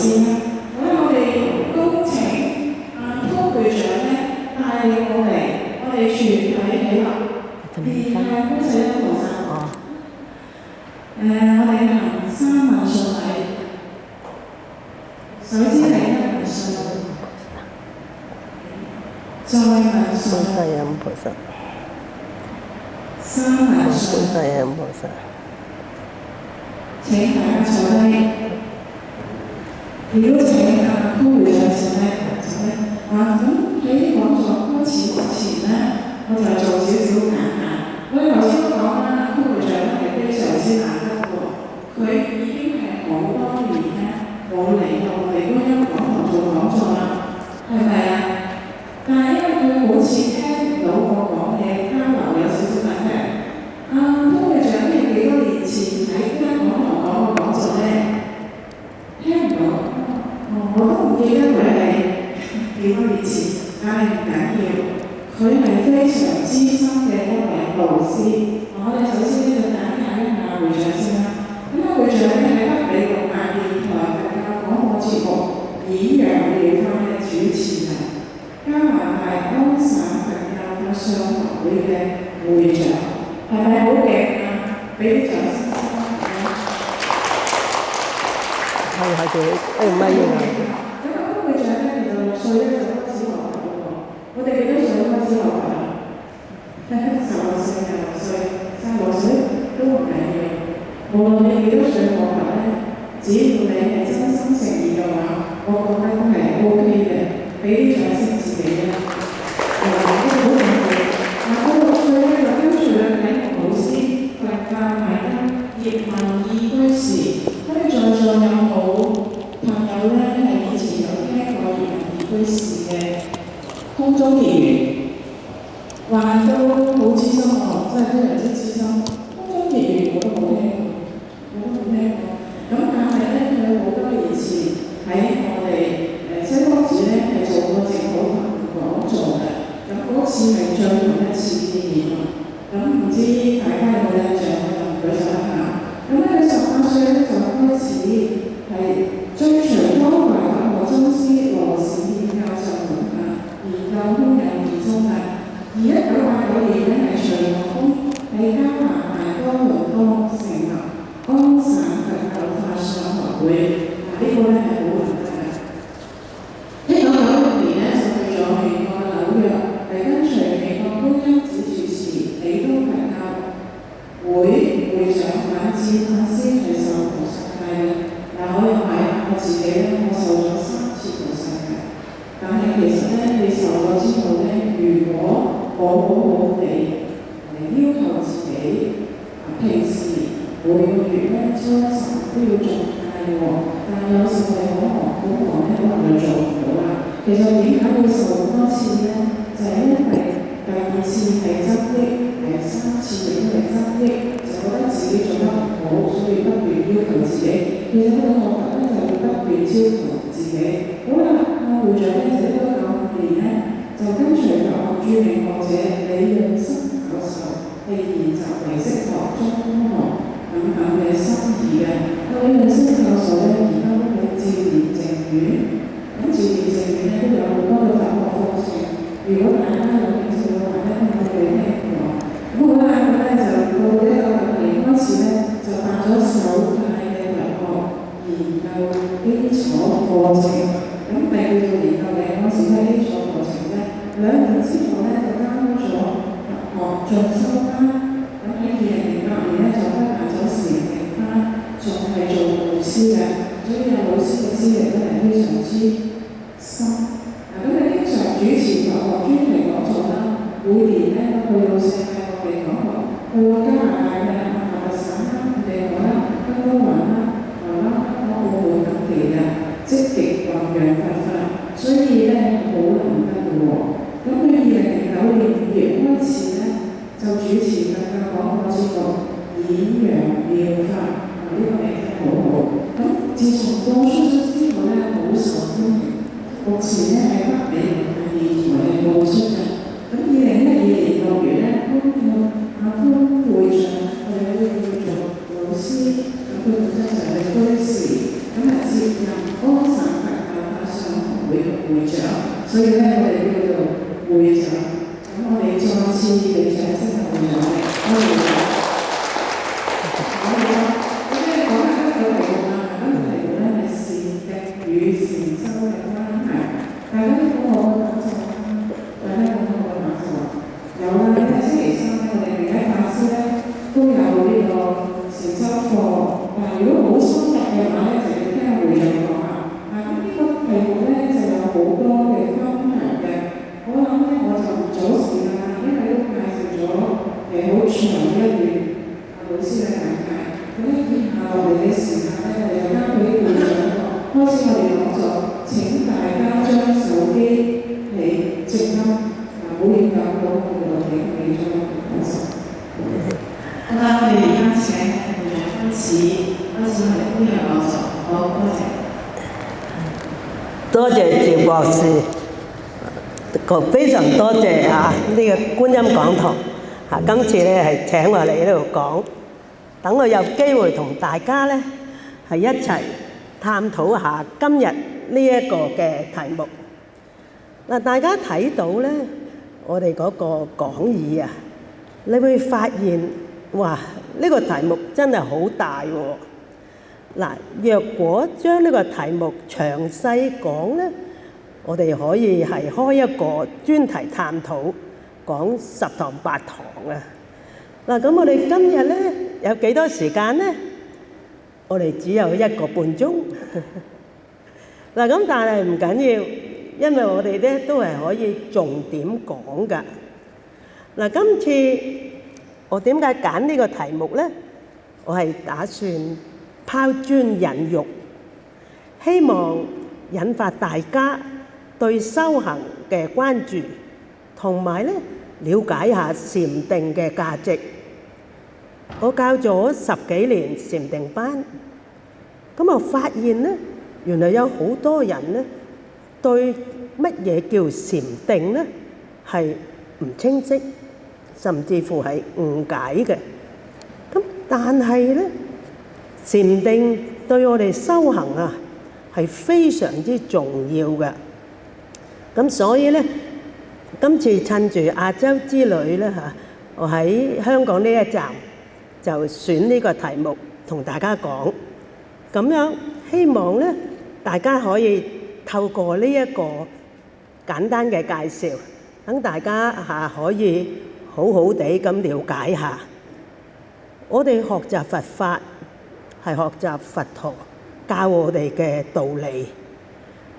先啦。好啦，我哋恭請湯會長咧帶領我哋全體起立，面向觀世音菩薩。我哋行三問訊禮。首先係一問訊，再問訊，三問訊。請大家坐低。如果請湯會長坐低就咧，咁喺講座開始之前咧，我就做少少簡介。我哋頭先都講啦，湯會長係非常之難得喎，佢已經係好多年咧冇嚟到我哋觀音講堂做講座啦，係咪啊？但係因為佢好似聽唔到我講嘢，交流有少少問題。湯會長係幾多年前喺觀音講堂講過講座咧？聽唔到，我都唔記得佢係幾多年前，但係唔緊要，佢係非常資深嘅一位導師。我哋首先咧就簡介一下會長先啦。咁會長咧係北美六大電台佛教廣播節目演揚妙法嘅主持人，加埋係安省佛教法相學會嘅會長，係咪好勁啊？俾啲掌聲。咁湯會長咧，其實6歲咧就開始學佛喎。我哋幾多歲開始學佛啊？16歲、16歲、36歲都唔緊要。無論你幾多歲學佛咧，只要你係真心誠意嘅話，我覺得都係 OK 嘅。俾啲掌聲自己啦。都好重要。我6歲咧就跟住兩位老師佛教大德葉問義居士。在座有冇朋友咧係以前有聽過葉問義居士嘅空中結緣？話都好資深喎，真係非常之資深。空中結緣我都冇聽過，咁但係咧佢好多年前喺我哋西方寺咧係做過正普法講座嘅，咁嗰次係最後一次見面啦。咁唔知大家有冇印象？我就舉手一下。咁咧佢18歲咧就開始係追隨當代法學宗師羅士憲教授門下研究空有二宗嘅。而1989年咧係隨學風喺加拿大多倫多成立安省佛教法相學會，呢個咧係好難得嘅。1996年咧就去咗美國紐約，係跟隨美國觀音寺主持理東佛教會會長反智法師係受菩薩戒嘅。但我又係我自己咧，我受咗3次菩薩戒。但係其實咧，你受咗之後咧，如果我好地要求自己，平時每個月咧抽1時都要做戒喎。但係有時我哋好忙咧，可能就做唔到啦。其實點解會受咁多次咧？就係因為第2次係增益，第3次亦都係增益。覺得自己做得唔好，所以不斷要求自己。其實我學佛咧就要不斷要求自己。好啦，會長咧就1995年咧就跟隨佛學著名學者李潤生教授係研習唯識學、中觀學等等嘅心義嘅。李潤生教授咧而家都喺趙蓮淨院，咁趙蓮淨院咧都有好多嘅佛學課程。如果大家有興趣嘅話咧，我哋聽過。咁好啦，咁咧就到1960年開始咧，就辦咗首屆嘅佛學研究基礎課程。咁第2個研究嘅嗰時咧，基礎課程咧2年之後咧就加開咗佛學進修班。咁喺2008年咧就開辦咗成人班，仲係做導師嘅，所以有老師嘅資歷都係非常之深。咁你經常主持佛學專題講座啦，每年咧都去到世界各地講學，去到加拿大嘅亞特省啦、美國啦、香港灣啦、台灣、香港、澳門等地嘅積極弘揚佛法，所以咧好難得嘅喎。咁佢2009年5月開始咧，就主持佛教廣播節目演揚妙法，呢個名真係好好。咁自從播出咗之後咧，好受歡迎。目前咧喺北美六大電台播出嘅。咁2012年6月咧，潘會長，我哋呢個叫做老師，咁佢本身就係居士，咁係接任安省會長，所以咧我哋叫做會長。咁我哋再次俾掌聲同會長嘅，歡迎會長。好啦，咁咧講下今日嘅題目啦。今日題目咧係善敵與善修嘅關係。大家都好好嘅感受啦，大家好好嘅感受。有啦，因為星期三咧，我哋另一法師咧都有呢個禪修課。但如果冇深入嘅話咧，就要聽會長講下。咁呢個題目咧就有好多嘅分享嘅。我諗咧我就唔阻時間啦，因為都介紹咗好長一段老師嘅簡介。咁咧以下落嚟嘅時間咧，我哋就交俾會長開始我哋講座。請大家將手機你靜音，唔好影響到我哋錄影嘅咗講座。好啦，我哋而家請會長開始我哋今日講座。好，多謝。多謝趙博士，非常多謝呢個觀音講堂今次咧係請我嚟呢度講，等我有機會同大家咧係一齊探討下今日呢一個嘅題目。嗱，大家睇到咧，我哋嗰個講義啊，你會發現哇，呢個題目真係好大喎。嗱，若果將呢個題目詳細講咧，我哋可以係開一個專題探討，講10堂8堂啊。嗱，咁我哋今日咧有幾多時間咧？我哋只有1個半鐘。嗱，咁但係唔緊要，因為我哋咧都係可以重點講㗎。嗱，今次我點解揀呢個題目咧？我係打算拋磚引玉，希望引發大家對修行嘅關注，同埋咧了解下禪定嘅價值。我教咗10幾年禪定班，咁我發現咧，原來有好多人咧對乜嘢叫禪定咧係唔清晰，甚至乎係誤解嘅。咁但係咧，禪定對我哋修行啊係非常之重要嘅。咁所以咧，今次趁住亞洲之旅咧我喺香港呢一站就選呢個題目同大家講，咁樣希望咧大家可以透過呢一個簡單嘅介紹，等大家可以好好地咁了解下，我哋學習佛法係學習佛陀教我哋嘅道理。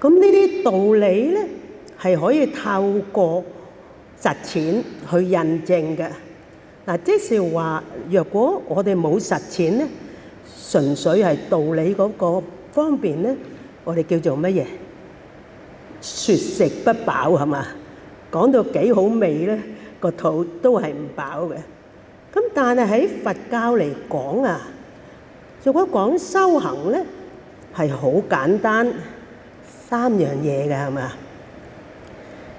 咁呢啲道理咧係可以透過實踐去印證嘅。嗱，即是話，若果我哋冇實踐咧，純粹係道理嗰個方面咧，我哋叫做乜嘢？説食不飽係嘛？講到幾好味咧，個肚都係唔飽嘅。咁但係喺佛教嚟講啊，如果講修行咧，係好簡單，3樣嘢嘅係嘛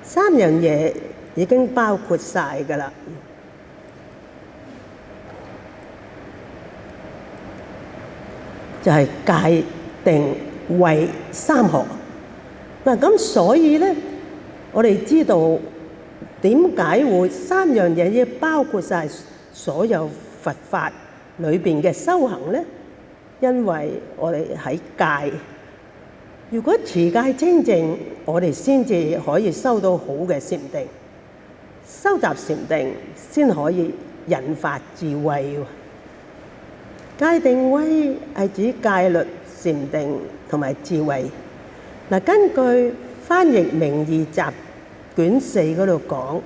？3樣嘢已經包括晒㗎啦。就係戒定慧3學。嗱，咁所以咧，我哋知道點解會3樣嘢要包括晒所有佛法裏邊嘅修行咧？因為我哋喺戒，如果持戒清淨，我哋先至可以收到好嘅禪定，收集禪定先可以引發智慧。戒定慧係指戒律、禪定同埋智慧。嗱，根據翻譯《明義集》卷4嗰度講，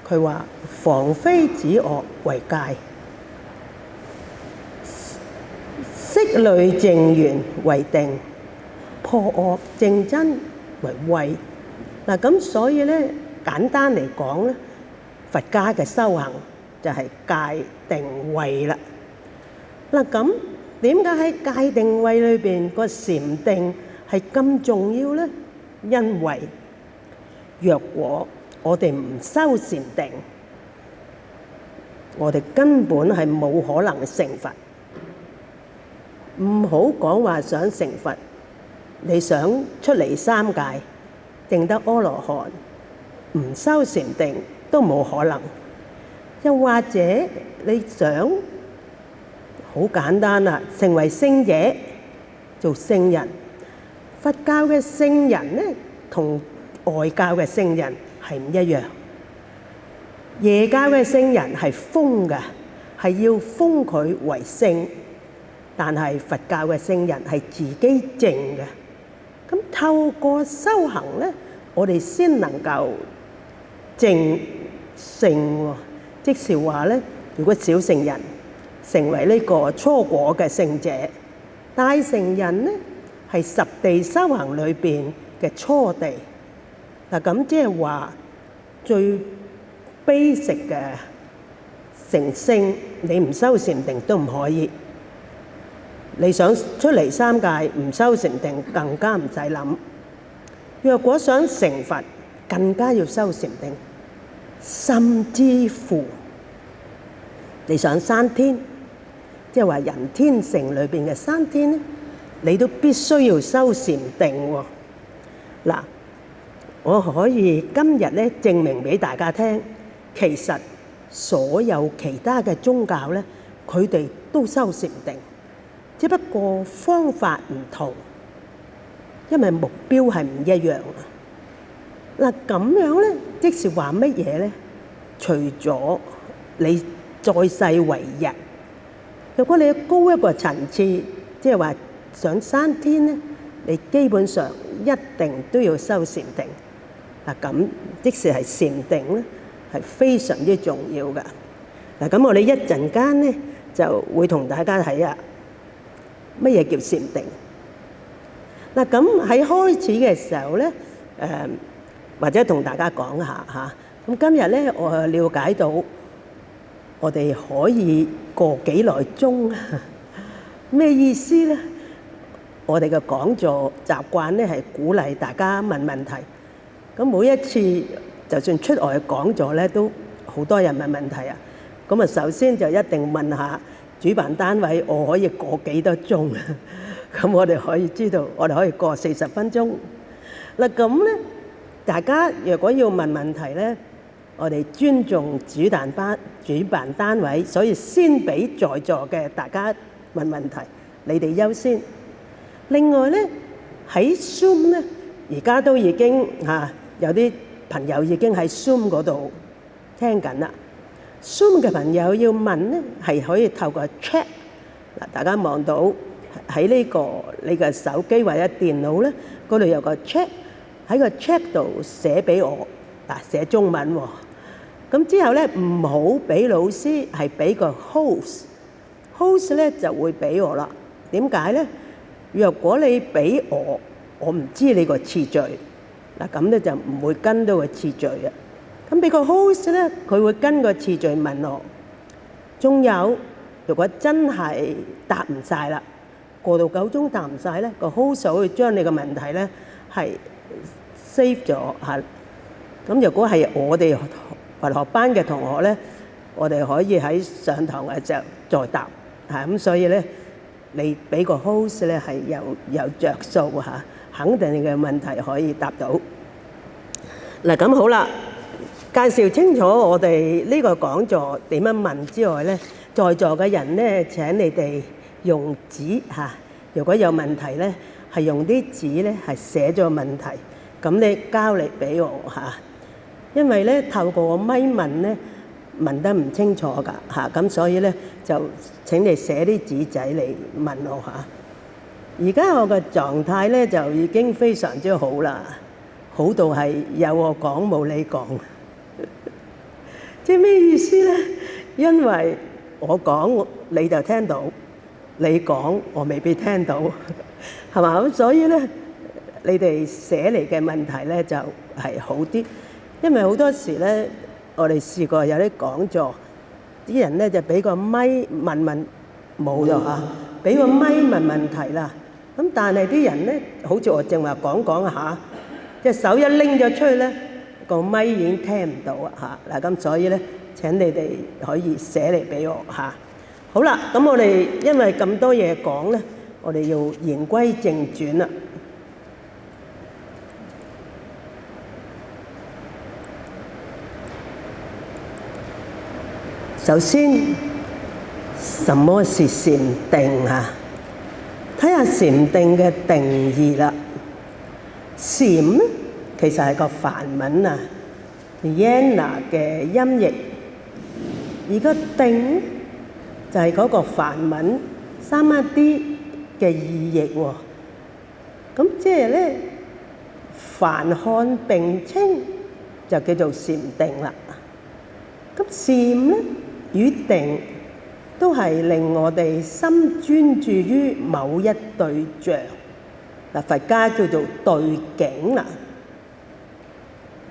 佢話防非止惡為戒，息慮淨緣為定，破惡正真為慧。嗱，咁所以咧，簡單嚟講咧，佛家嘅修行就係戒定慧啦。嗱，咁點解喺戒定慧裏邊個禪定係咁重要咧？因為若果我哋唔修禪定，我哋根本係冇可能成佛。唔好講話想成佛，你想出離三界證得阿羅漢，唔修禪定都冇可能。又或者你想好簡單啦，成為聖者，做聖人。佛教嘅聖人呢，同外教嘅聖人係唔一樣。耶教嘅聖人係封嘅，係要封佢為聖，但係佛教嘅聖人係自己證嘅。咁透過修行呢，我哋先能夠證聖喎。即是話呢，如果小聖人成為呢個初果嘅聖者，大乘人呢係十地修行裏邊嘅初地。嗱，咁即係話最basic嘅成聖，你唔修禪定都唔可以。你想出離三界唔修禪定，更加唔使諗。若果想成佛，更加要修禪定。甚至乎你想生天，即係話人天乘裏邊嘅生天咧，你都必須要修禪定喎。嗱，我可以今日咧證明俾大家聽，其實所有其他嘅宗教咧，佢哋都修禪定，只不過方法唔同，因為目標係唔一樣啊。嗱，咁樣咧，即是話乜嘢咧？除咗你在世為人，如果你高一個層次，即係話想生天咧，你基本上一定都要修禪定。嗱，咁即使係禪定咧，係非常之重要㗎。嗱，咁我哋一陣間咧就會同大家睇下乜嘢叫禪定。嗱，咁喺開始嘅時候咧，或者同大家講下嚇。咁今日咧，我了解到我哋可以過幾耐鐘，咩意思咧？我哋嘅講座習慣咧係鼓勵大家問問題。咁每一次就算出外講座咧，都好多人問問題啊。咁啊，首先就一定問下主辦單位，我可以過幾多鐘？咁我哋可以知道，我哋可以過40分鐘。嗱，咁咧，大家若果要問問題咧，我哋尊重主辦單位，所以先俾在座嘅大家問問題，你哋優先。另外咧，喺 Zoom 咧，而家都已經有啲朋友已經喺 Zoom 嗰度聽緊啦。Zoom 嘅朋友要問咧，係可以透過 chat。嗱，大家望到喺呢個你嘅手機或者電腦咧，嗰度有個 chat， 喺個 chat 度寫俾我，寫中文喎。咁之後咧，唔好俾老師，係俾個 host 咧就會俾我啦。點解咧？若果你俾我唔知你個次序，嗱，咁咧就唔會跟到個次序啊。咁俾個 host 咧，佢會跟個次序問我。仲有，如果真係答唔晒啦，過到9鐘答唔晒咧，個 host 會將你個問題咧係 save 咗嚇。咁如果係我哋佛學班嘅同學咧，我哋可以喺上堂嘅時候再答嚇。咁所以咧，你俾個 host 咧係有著數嚇，肯定你嘅問題可以答到。嗱，咁好啦，介紹清楚我哋呢個講座點樣問之外咧，在座嘅人咧，請你哋用紙嚇。如果有問題咧，係用啲紙咧係寫咗問題，咁你交嚟俾我嚇。因為咧透過咪問咧問得唔清楚㗎嚇，咁所以咧就請你寫啲紙仔嚟問我嚇。而家我嘅狀態咧就已經非常之好啦，好到係有我講冇你講，即係咩意思咧？因為我講你就聽到，你講我未必聽到，係嘛？咁所以咧，你哋寫嚟嘅問題咧就係好啲。因為好多時咧，我哋試過有啲講座，啲人咧就俾個咪問冇咗嚇，俾個咪問題啦。咁但係啲人咧，好似我正話講下，隻手一拎咗出去咧，個咪已經聽唔到啊嚇。嗱，咁所以咧，請你哋可以寫嚟俾我嚇。好啦，咁我哋因為咁多嘢講咧，我哋要言歸正傳啦。首先，什麼是禪定啊？睇下禪定嘅定義啦。禪咧，其實係個梵文啊 ，yana 嘅音譯，而個定就係嗰個梵文三一啲嘅意譯喎。咁即係咧，梵漢並稱就叫做禪定啦。咁禪咧與定都係令我哋心專注於某一對象。嗱，佛家叫做對境啦。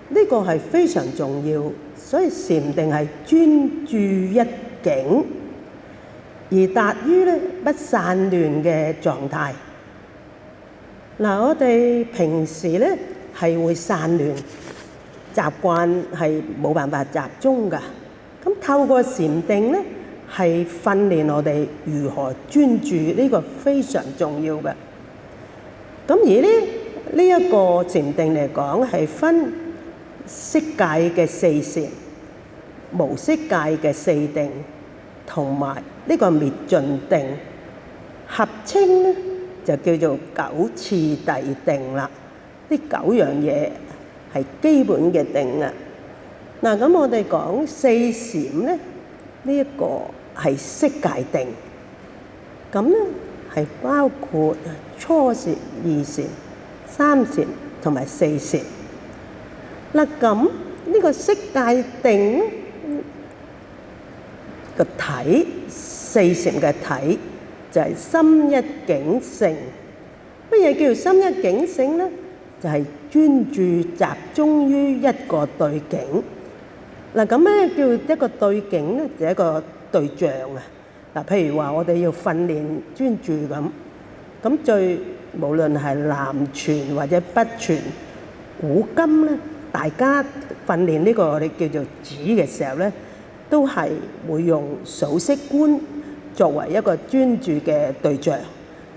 呢個係非常重要，所以禪定係專注一境，而達於咧不散亂嘅狀態。嗱，我哋平時咧係會散亂，習慣係冇辦法集中㗎。咁透過禪定咧，係訓練我哋如何專注，呢個非常重要嘅。咁而呢一個禪定嚟講，係分色界嘅四禪、無色界嘅四定，同埋呢個滅盡定，合稱咧就叫做九次第定啦。呢九樣嘢係基本嘅定啊。嗱，咁我哋講四禪咧，呢一個係色界定，咁咧係包括初禪、二禪、三禪同埋四禪。嗱，咁呢個色界定個體，四禪嘅體就係心一境性。乜嘢叫心一境性咧？就係專注集中於一個對境。嗱，咁咩叫一個對境咧？就係一個對象啊。嗱，譬如話我哋要訓練專注咁無論係南傳或者北傳古今咧，大家訓練呢個我哋叫做止嘅時候咧，都係會用數息觀作為一個專注嘅對象。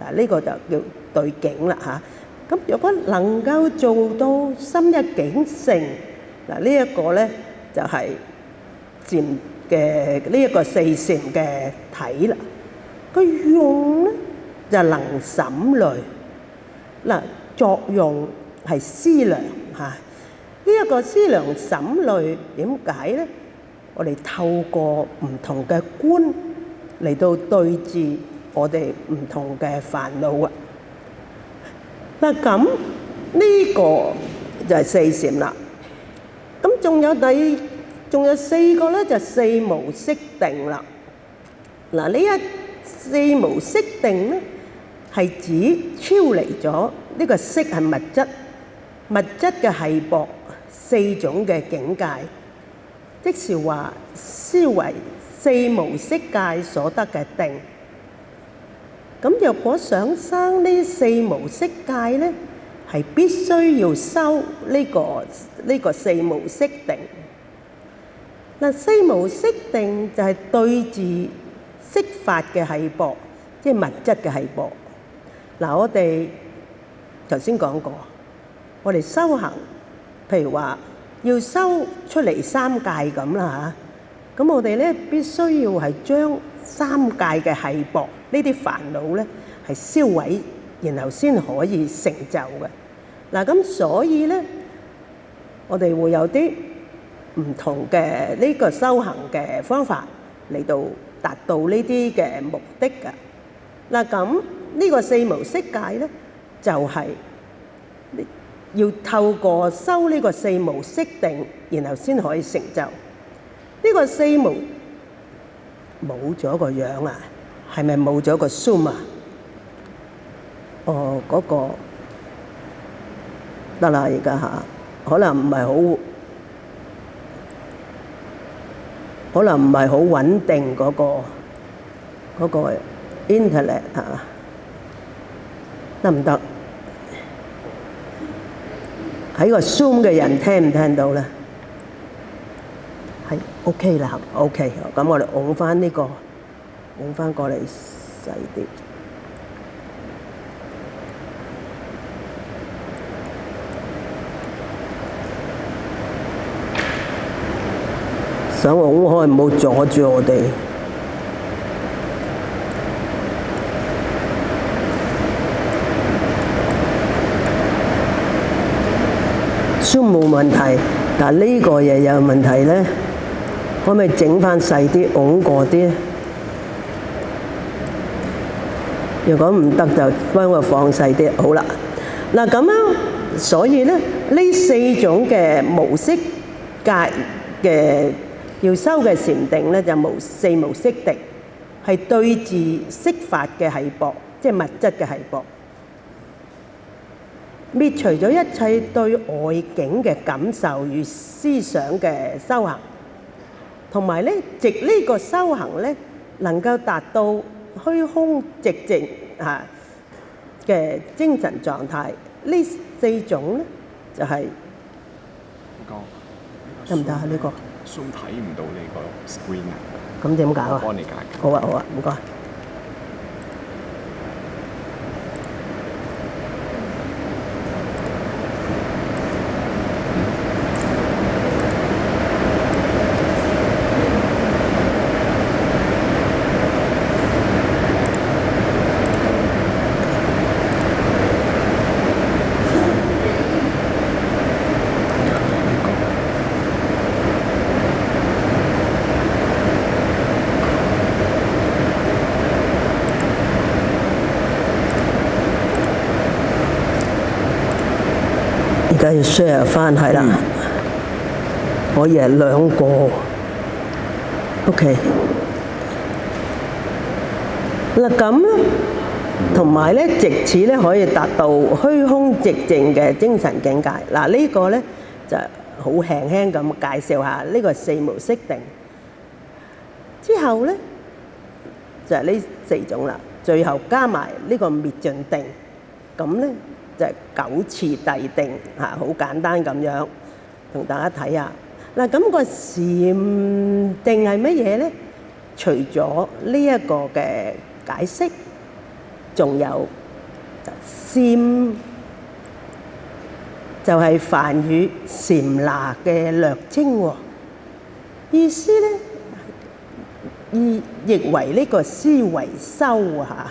嗱，呢個就叫對境啦嚇。咁如果能夠做到心一境性，嗱，呢一個咧就係禪嘅呢一個四禪嘅體啦。個用咧就能審慮，嗱，作用係思量嚇。呢一個思量審慮點解咧？我哋透過唔同嘅觀嚟到對治我哋唔同嘅煩惱啊。嗱，咁呢個就係四禪啦。咁仲有四個咧，就四無色定啦。嗱，呢一四無色定咧，係指超離咗呢個色係物質，物質嘅係薄四種嘅境界，即是話思維四無色界所得嘅定。咁若果想生呢四無色界咧，係必須要修呢個四無色定。嗱，四無色定就係對治色法嘅係薄，即係物質嘅係薄。嗱，我哋頭先講過，我哋修行，譬如話要修出嚟三界咁啦嚇，咁我哋咧必須要係將三界嘅係薄呢啲煩惱咧係銷毀，然後先可以成就嘅。嗱，咁所以咧，我哋會有啲唔同嘅呢個修行嘅方法嚟到達到呢啲嘅目的㗎。嗱，咁呢個四無色界咧，就係要透過修呢個四無色定，然後先可以成就。呢個四無冇咗個樣啊，係咪冇咗個 zoom 啊？哦，嗰個得啦，而家嚇，可能唔係好穩定嗰個 internet 嚇，得唔得？喺個 Zoom 嘅人聽唔聽到咧？係 OK 啦 ，OK。咁我哋按翻呢個，按翻過嚟細啲。想拱開，唔好阻住我哋。都冇問題，但係呢個嘢有問題咧，可唔可以整翻細啲，拱過啲？如果唔得就幫我放細啲，好啦。嗱咁樣，所以咧呢四種嘅無色界嘅要修嘅禪定咧，就四無色定，係對治色法嘅繫縛，即係物質嘅繫縛。滅除咗一切對外境嘅感受與思想嘅修行，同埋咧，藉呢個修行咧，能夠達到虛空寂靜嘅精神狀態。呢四種咧就係得唔得啊？呢個Zoom睇唔到你個 screen 啊！咁點搞啊？幫你解決。好啊，好啊，唔該。而家要 share 翻係啦，可以係兩個 ，OK。嗱咁咧，同埋咧，藉此咧可以達到虛空寂靜嘅精神境界。嗱呢個咧就好輕輕咁介紹下呢個四無色定。之後咧就係呢四種啦，最後加埋呢個滅盡定，咁咧。就係九次第定嚇，好簡單咁樣同大家睇下。嗱咁個禪定係乜嘢咧？除咗呢一個嘅解釋，仲有禪就係梵語禪那嘅略稱喎。意思咧譯為呢個思維修嚇，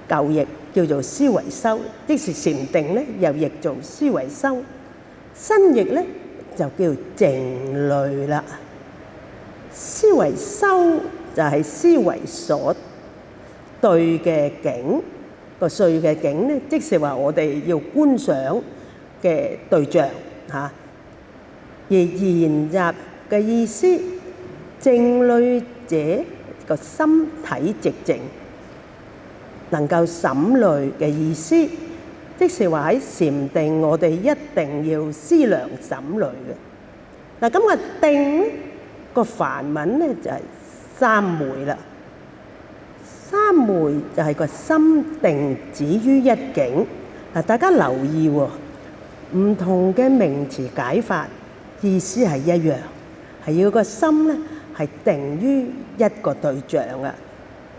舊譯叫做思維修，即是禪定咧，又譯做思維修。新譯咧就叫靜慮啦。思維修就係思維所對嘅境，個對嘅境咧，即是話我哋要觀賞嘅對象嚇。而研習嘅意思，靜慮者個心體寂靜。能夠審慮嘅意思，即是話喺禪定，我哋一定要思量審慮嘅。嗱咁個定咧，個梵文咧就係三昧啦。三昧就係個心定止於一境。嗱，大家留意喎，唔同嘅名詞解法意思係一樣，係要個心咧係定於一個對象啊，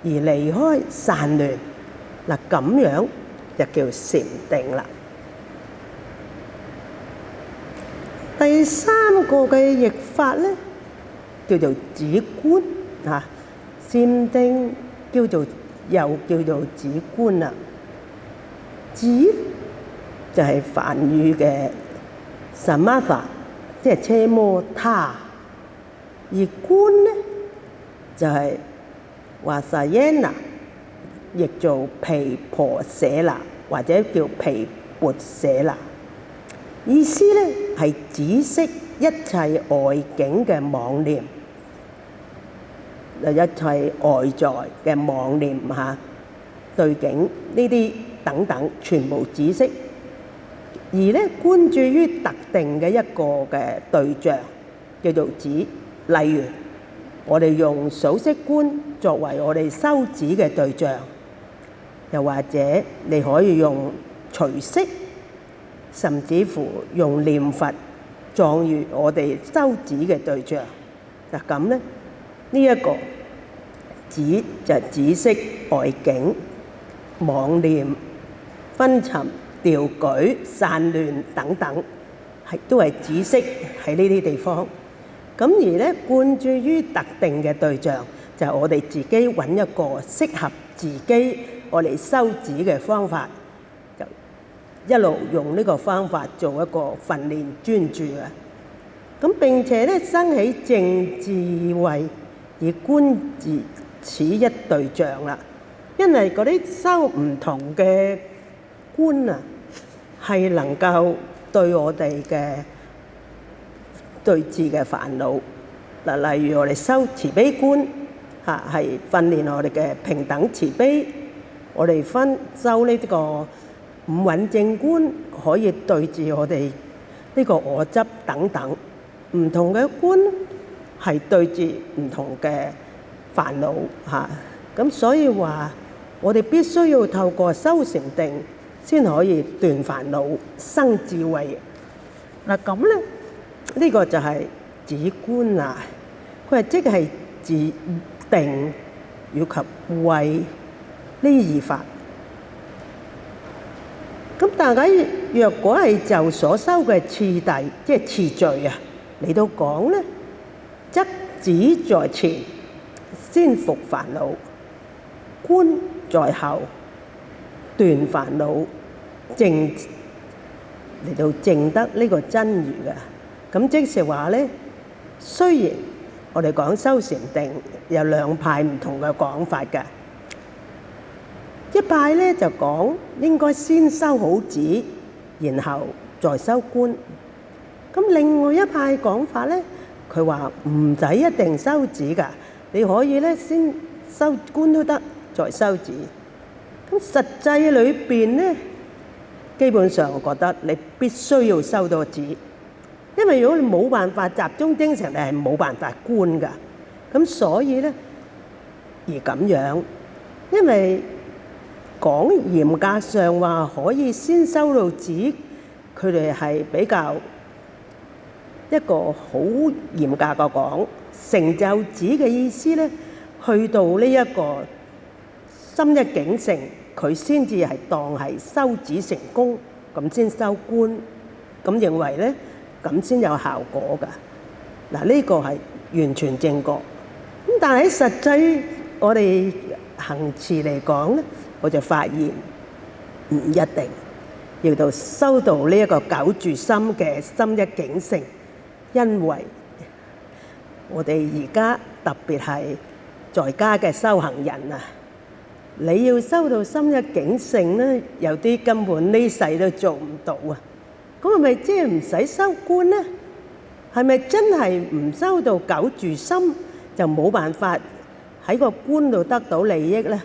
而離開散亂。嗱咁樣就叫禪定啦。第三個嘅譯法咧叫做止觀嚇，禪定又叫做止觀啦。止就係梵語嘅 samatha， 即係奢摩他，而觀咧就係vasayana。譯做毗婆舍那或者叫毗缽舍那，意思咧係止息一切外境嘅妄念，一切外在嘅妄念嚇，對境呢啲等等全部止息，而咧觀注於特定嘅一個嘅對象叫做止。例如我哋用數息觀作為我哋修止嘅對象。又或者你可以用隨息，甚至乎用念佛作為我哋修止嘅對象。就咁咧，呢一個止就係止息外境、妄念、昏沉、掉舉、散亂等等，都係止息喺呢啲地方。咁而咧灌注於特定嘅對象，就係我哋自己揾一個適合自己我哋修止嘅方法，就一路用呢個方法做一個訓練專注嘅。咁並且咧生起正智慧以觀自此一對象啦。因為嗰啲修唔同嘅觀啊，係能夠對我哋嘅對治嘅煩惱嗱，例如我哋修慈悲觀嚇，係訓練我哋嘅平等慈悲；我哋修呢個五蘊正觀，可以對治我哋呢個我執等等唔同嘅觀，係對治唔同嘅煩惱嚇。咁所以話，我哋必須要透過修成定，先可以斷煩惱、生智慧。嗱咁咧，呢個就係止觀啊。佢係即係自定以及慧呢二法。咁大家若果係就所修嘅次第，即係次序啊嚟到講咧，則止在前，先伏煩惱；觀在後，斷煩惱，證嚟到證得呢個真如嘅。咁即是話咧，雖然我哋講修禪定有兩派唔同嘅講法嘅，一派咧就講應該先修好止，然後再修觀。咁另外一派講法咧，佢話唔使一定修止㗎，你可以咧先修觀都得，再修止。咁實際裏邊咧，基本上我覺得你必須要修到止，因為如果你冇辦法集中精神，你係冇辦法觀㗎。咁所以咧而咁樣，因為講嚴格上話可以先修到止，佢哋係比較一個好嚴格嘅講，成就止嘅意思咧，去到呢一個心一境成，佢先至係當係修止成功，咁先修觀，咁認為咧，咁先有效果㗎。嗱，呢個係完全正確。咁但係喺實際我哋行持嚟講咧，我就發現唔一定要到修到呢一個久住心嘅心一境成，因為我哋而家特別係在家嘅修行人啊，你要修到心一境成咧，有啲根本呢世都做唔到啊！咁係咪即係唔使修觀咧？係咪真係唔修到久住心就冇辦法喺個觀度得到利益咧？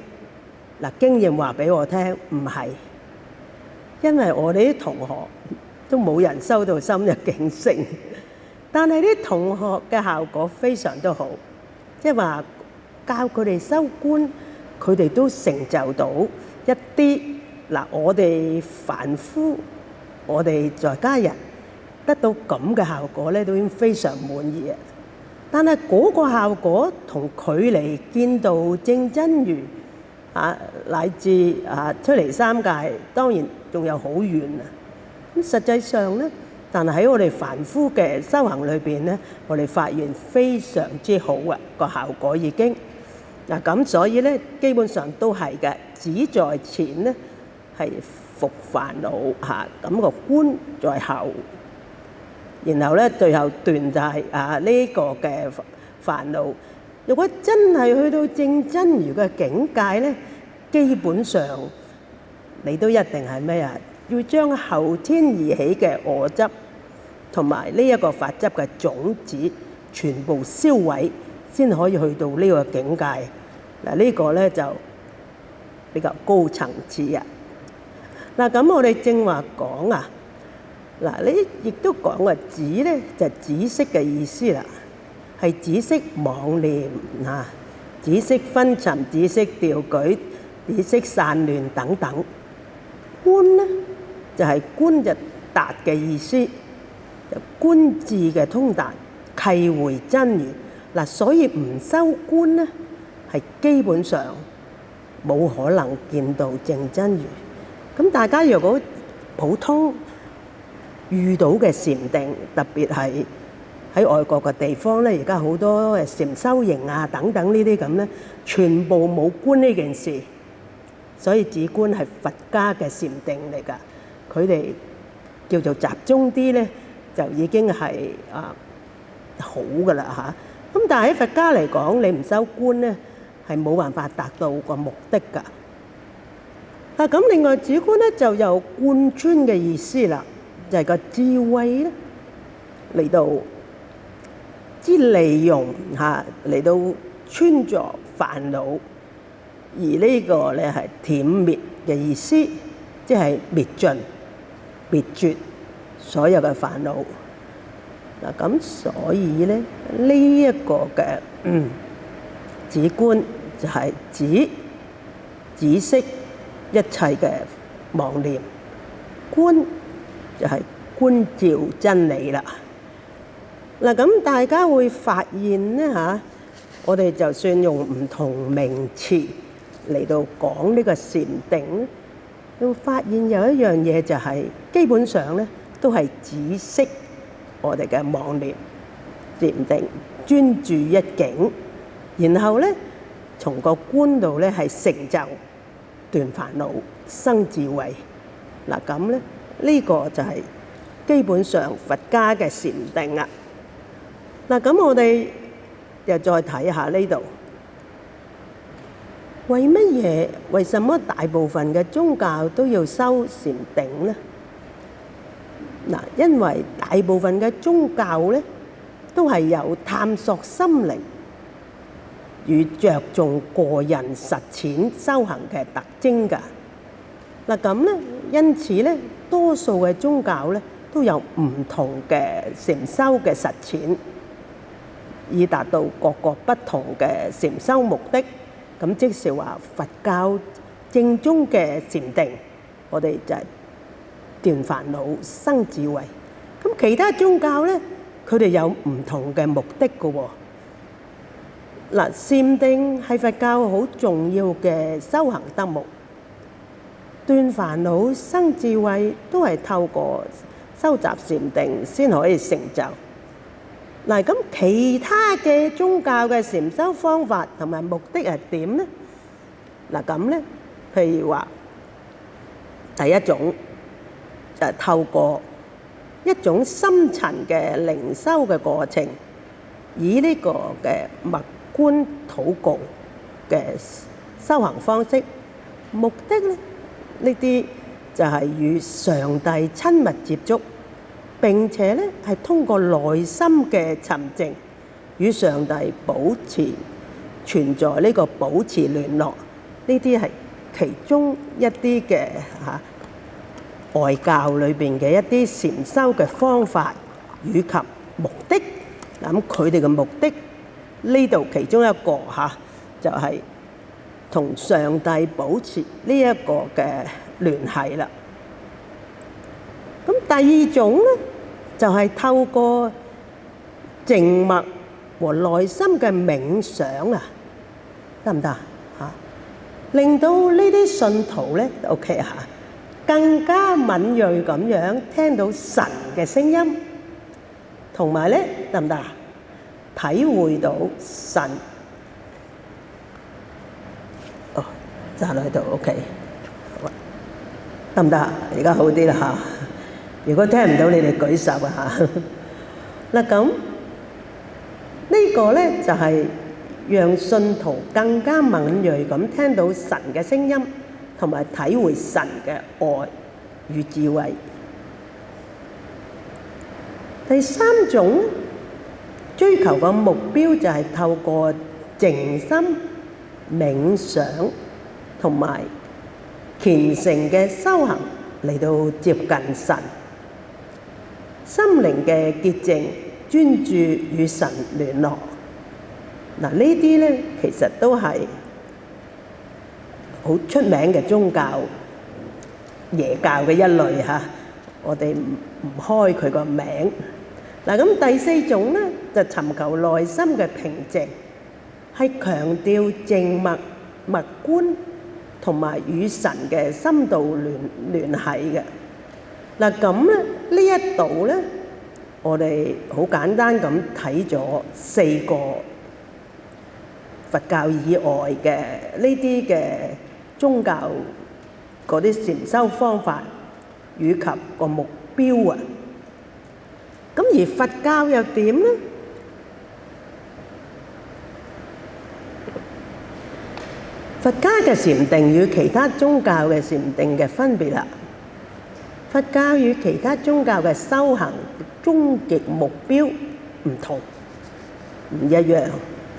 嗱，經驗話俾我聽，唔係，因為我哋啲同學都冇人修到心一境成，但係啲同學嘅效果非常都好，即係話教佢哋修觀，佢哋都成就到一啲嗱，我哋凡夫，我哋在家人得到咁嘅效果咧，都已經非常滿意啊！但係嗰個效果同距離見到正真如啊，乃至啊出離三界，當然仲有好遠啊！咁實際上咧，但係喺我哋凡夫嘅修行裏邊咧，我哋發現非常之好啊，個效果已經嗱咁，所以咧基本上都係嘅。止在前咧係伏煩惱嚇，咁個觀在後，然後咧最後斷就係呢個嘅煩惱。如果真係去到正真如嘅境界咧，基本上你都一定係咩啊？要將後天而起嘅我執同埋呢一個法執嘅種子全部燒毀，先可以去到呢個境界。嗱，呢個咧就比較高層次啊。嗱，咁我哋正話講啊，嗱，呢亦都講話止咧就係止息嘅意思啦。係止息妄念啊，止息昏沉，止息掉舉，止息散亂等等。觀咧就係觀就達嘅意思，就觀智嘅通達，契會真如。嗱，所以唔修觀咧，係基本上冇可能見到正真如。咁大家如果普通遇到嘅禪定，特別係喺外國嘅地方咧，而家好多禪修營啊等等呢啲咁咧，全部冇觀呢件事，所以止觀係佛家嘅禪定嚟㗎。佢哋叫做集中啲咧，就已經係好㗎啦嚇。咁但係喺佛家嚟講，你唔修觀咧，係冇辦法達到個目的㗎。咁另外止觀咧就有貫穿嘅意思啦，就係個智慧咧嚟到之利用嚇，嚟到穿著煩惱，而呢個咧係殲滅嘅意思，即係滅盡、滅絕所有嘅煩惱。嗱咁所以咧呢一個嘅止觀就係止息一切嘅妄念，觀就係觀照真理啦。嗱咁大家會發現咧嚇，我哋就算用唔同名詞嚟到講呢個禪定，你會發現有一樣嘢就係基本上咧都係止息我哋嘅妄念，禪定專注一境，然後咧從個觀度咧係成就斷煩惱、生智慧。嗱咁咧呢個就係基本上佛家嘅禪定啦。嗱咁我哋又再睇下呢度，為什麼大部分嘅宗教都要修禪定呢？嗱，因為大部分嘅宗教咧都係有探索心靈與着重個人實踐修行嘅特徵㗎。嗱咁咧，因此咧，多數嘅宗教咧都有唔同嘅禪修嘅實踐，以達到各個不同嘅禪修目的。咁即是話佛教正宗嘅禪定，我哋就係斷煩惱、生智慧。咁其他宗教咧，佢哋有唔同嘅目的㗎喎。嗱，禪定係佛教好重要嘅修行德目，斷煩惱、生智慧都係透過修習禪定先可以成就。嗱，咁其他嘅宗教嘅禪修方法同埋目的係點呢？嗱咁咧，譬如話第一種就係透過一種深層嘅靈修嘅過程，以呢個嘅默觀禱告嘅修行方式，目的咧呢啲就係與上帝親密接觸。並且咧係通過內心嘅沉靜，與上帝存在呢個保持聯絡，呢啲係其中一啲嘅外教裏邊嘅一啲禪修嘅方法以及目的。咁佢哋嘅目的呢度其中一個就係同上帝保持呢一個嘅聯繫啦。咁第二種咧，就係透過靜默和內心嘅冥想得唔得嚇？令到呢啲信徒咧，OK 更加敏鋭咁樣聽到神嘅聲音，同埋咧得唔得？體會到神站喺度 OK， 得唔得？而家好啲啦嚇。如果聽唔到，你哋舉手嚇。嗱咁呢個咧就係讓信徒更加敏鋭咁聽到神嘅聲音，同埋體會神嘅愛與智慧。第三種追求嘅目標就係透過靜心、冥想同埋虔誠嘅修行嚟到接近神。心靈嘅潔淨，專注與神聯絡。嗱，呢啲咧其實都係好出名嘅宗教、耶教嘅一類嚇。我哋唔開佢個名。嗱，咁第四種咧就尋求內心嘅平靜，係強調靜默、默觀同埋與神嘅深度聯繫嘅。嗱咁咧，呢一度咧我哋好簡單咁睇咗4個佛教以外嘅呢啲嘅宗教嗰啲禪修方法以及個目標啊。咁而佛教又點呢？佛家嘅禪定與其他宗教嘅禪定嘅分別啦。佛教與其他宗教嘅修行終極目標唔同，唔一樣。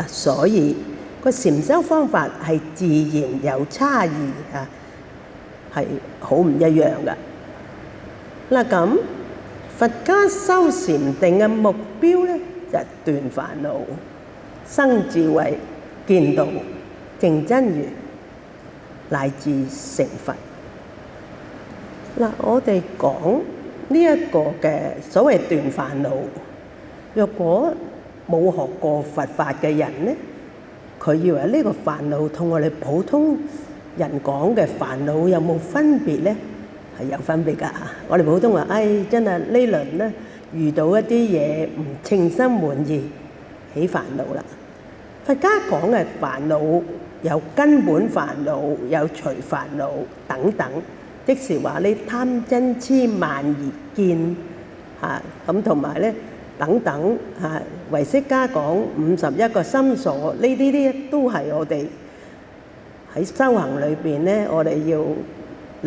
所以個禪修方法係自然有差異啊，係好唔一樣嘅。嗱咁，佛家修禪定嘅目標咧，就係斷煩惱、生智慧、見道、證真如，乃至成佛。嗱，我哋講呢一個嘅所謂斷煩惱，若果冇學過佛法嘅人咧，佢以為呢個煩惱同我哋普通人講嘅煩惱有冇分別咧？係有分別㗎。我哋普通話，真係呢輪咧遇到一啲嘢唔稱心滿意，起煩惱啦。佛家講嘅煩惱有根本煩惱，有隨煩惱等等，即是話你貪嗔痴慢疑見嚇，咁同埋咧等等嚇。唯識家講51個心所，呢啲都係我哋喺修行裏邊咧，我哋要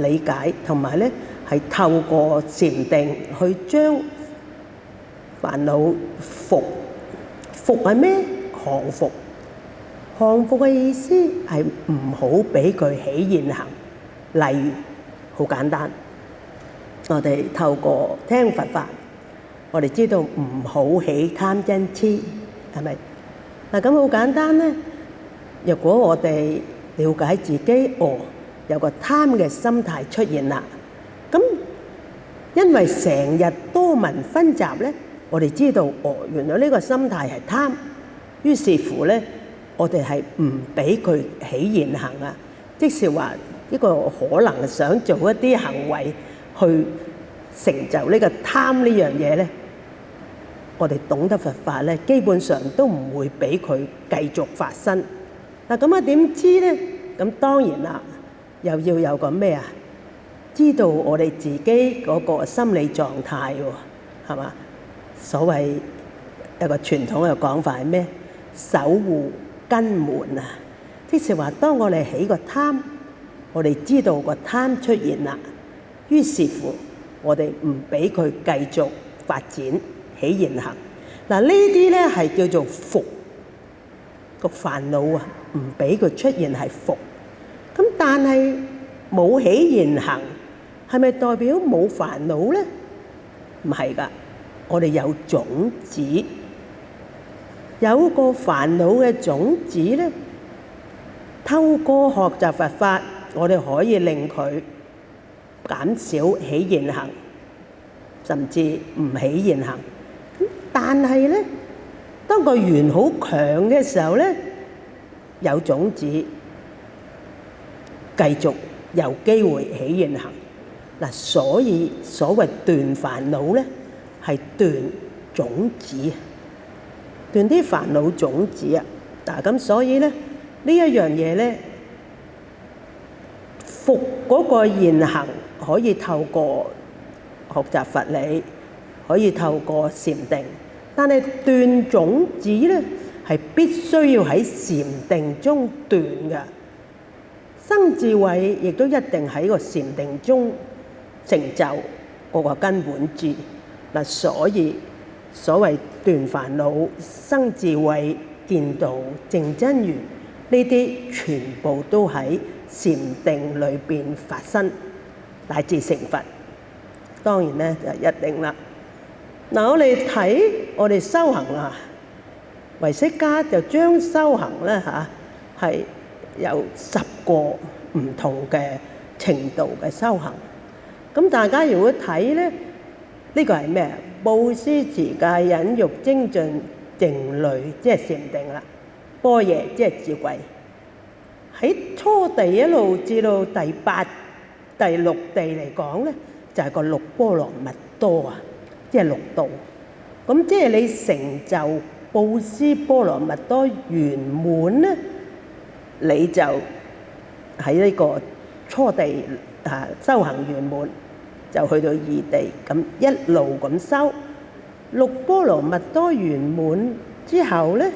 理解，同埋咧係透過禪定去將煩惱伏係咩？降伏。降伏嘅意思係唔好俾佢起現行。例如好簡單，我哋透過聽佛法，我哋知道唔好起貪嗔痴，係咪？嗱咁好簡單咧。若果我哋了解自己，有個貪嘅心態出現啦，咁因為成日多聞熏習咧，我哋知道原來呢個心態係貪，於是乎咧，我哋係唔俾佢起現行啊，即是話呢個可能想做一啲行為去成就呢個貪呢樣嘢咧，我哋懂得佛法咧，基本上都唔會俾佢繼續發生。嗱咁點知咧？咁當然啦，又要有個咩啊？知道我哋自己嗰個心理狀態喎，係嘛？所謂有個傳統嘅講法係咩？守護根門啊！即是話，當我哋起個貪，我哋知道個貪出現啦，於是乎我哋唔俾佢繼續發展起現行。嗱，呢啲咧係叫做伏個煩惱啊，唔俾佢出現係伏。咁但係冇起現行，係咪代表冇煩惱咧？唔係㗎，我哋有種子，有個煩惱嘅種子咧，透過學習佛法，我哋可以令佢減少起現行，甚至唔起現行。但係咧，當個緣好強嘅時候咧，有種子繼續有機會起現行。嗱，所以所謂斷煩惱咧，係斷種子，斷啲煩惱種子啊。嗱，咁所以咧，呢一樣嘢咧，伏嗰個現行可以透過學習佛理，可以透過禪定，但係斷種子咧，係必須要喺禪定中斷嘅。生智慧亦都一定喺個禪定中成就嗰個根本智。嗱，所以所謂斷煩惱、生智慧、見道、證真如，呢啲全部都喺禪定裏邊發生，乃至成佛。當然咧就一定啦。嗱，我哋睇我哋修行啊，唯識家就將修行咧係有10個唔同嘅程度嘅修行。咁大家如果睇咧，呢個係咩？布施、持戒、忍辱、精進、靜慮，即係禪定啦。般若即係智慧。喺初地一路至到第8、第6地嚟講咧，就係個六波羅蜜多啊，即係六度。咁即係你成就布施波羅蜜多圓滿咧，你就喺呢個初地修行圓滿，就去到二地，咁一路咁修。六波羅蜜多圓滿之後咧，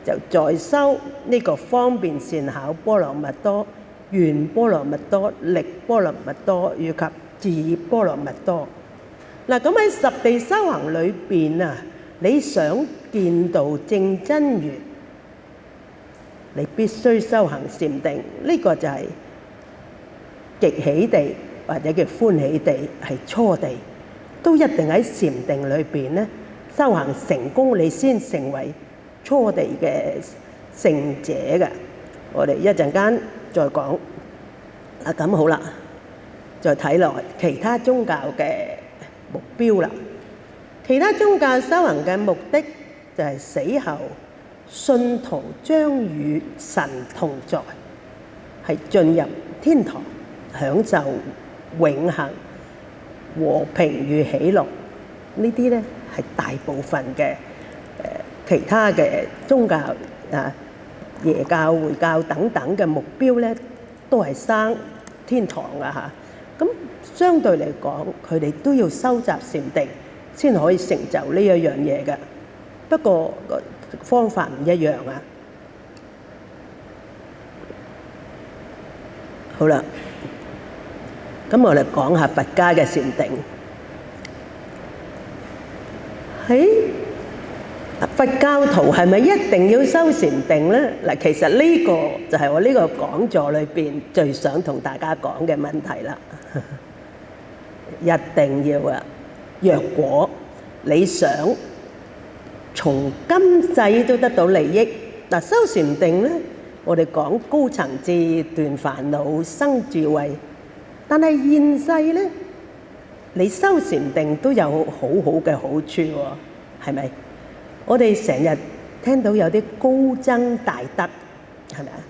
就再修呢個方便善巧波羅蜜多、願波羅蜜多、力波羅蜜多以及智波羅蜜多。嗱，咁喺十地修行裏邊啊，你想見到正真如，你必須修行禪定，呢個就係極喜地或者叫歡喜地，係初地，都一定喺禪定裏邊咧修行成功，你先成為初地嘅聖者嘅。我哋一陣間再講。咁好啦，再睇落其他宗教嘅目標啦。其他宗教修行嘅目的就係死後信徒將與神同在，係進入天堂，享受永恆和平與喜樂。呢啲咧係大部分嘅其他嘅宗教耶教、回教等等嘅目標咧，都係生天堂啊嚇。咁相對嚟講，佢哋都要收集禪定先可以成就呢一樣嘢嘅。不過個方法唔一樣啊。好啦，咁我哋講下佛家嘅禪定。喺佛教徒係咪一定要修禪定呢？嗱，其實呢個就係我呢個講座裏邊最想同大家講嘅問題啦。一定要啊！若果你想從今世都得到利益，嗱，修禪定呢，我哋講高層次斷煩惱生智慧，但係現世呢，你修禪定都有好好嘅好處喎，係咪？我哋成日聽到有啲高僧大德，係咪啊？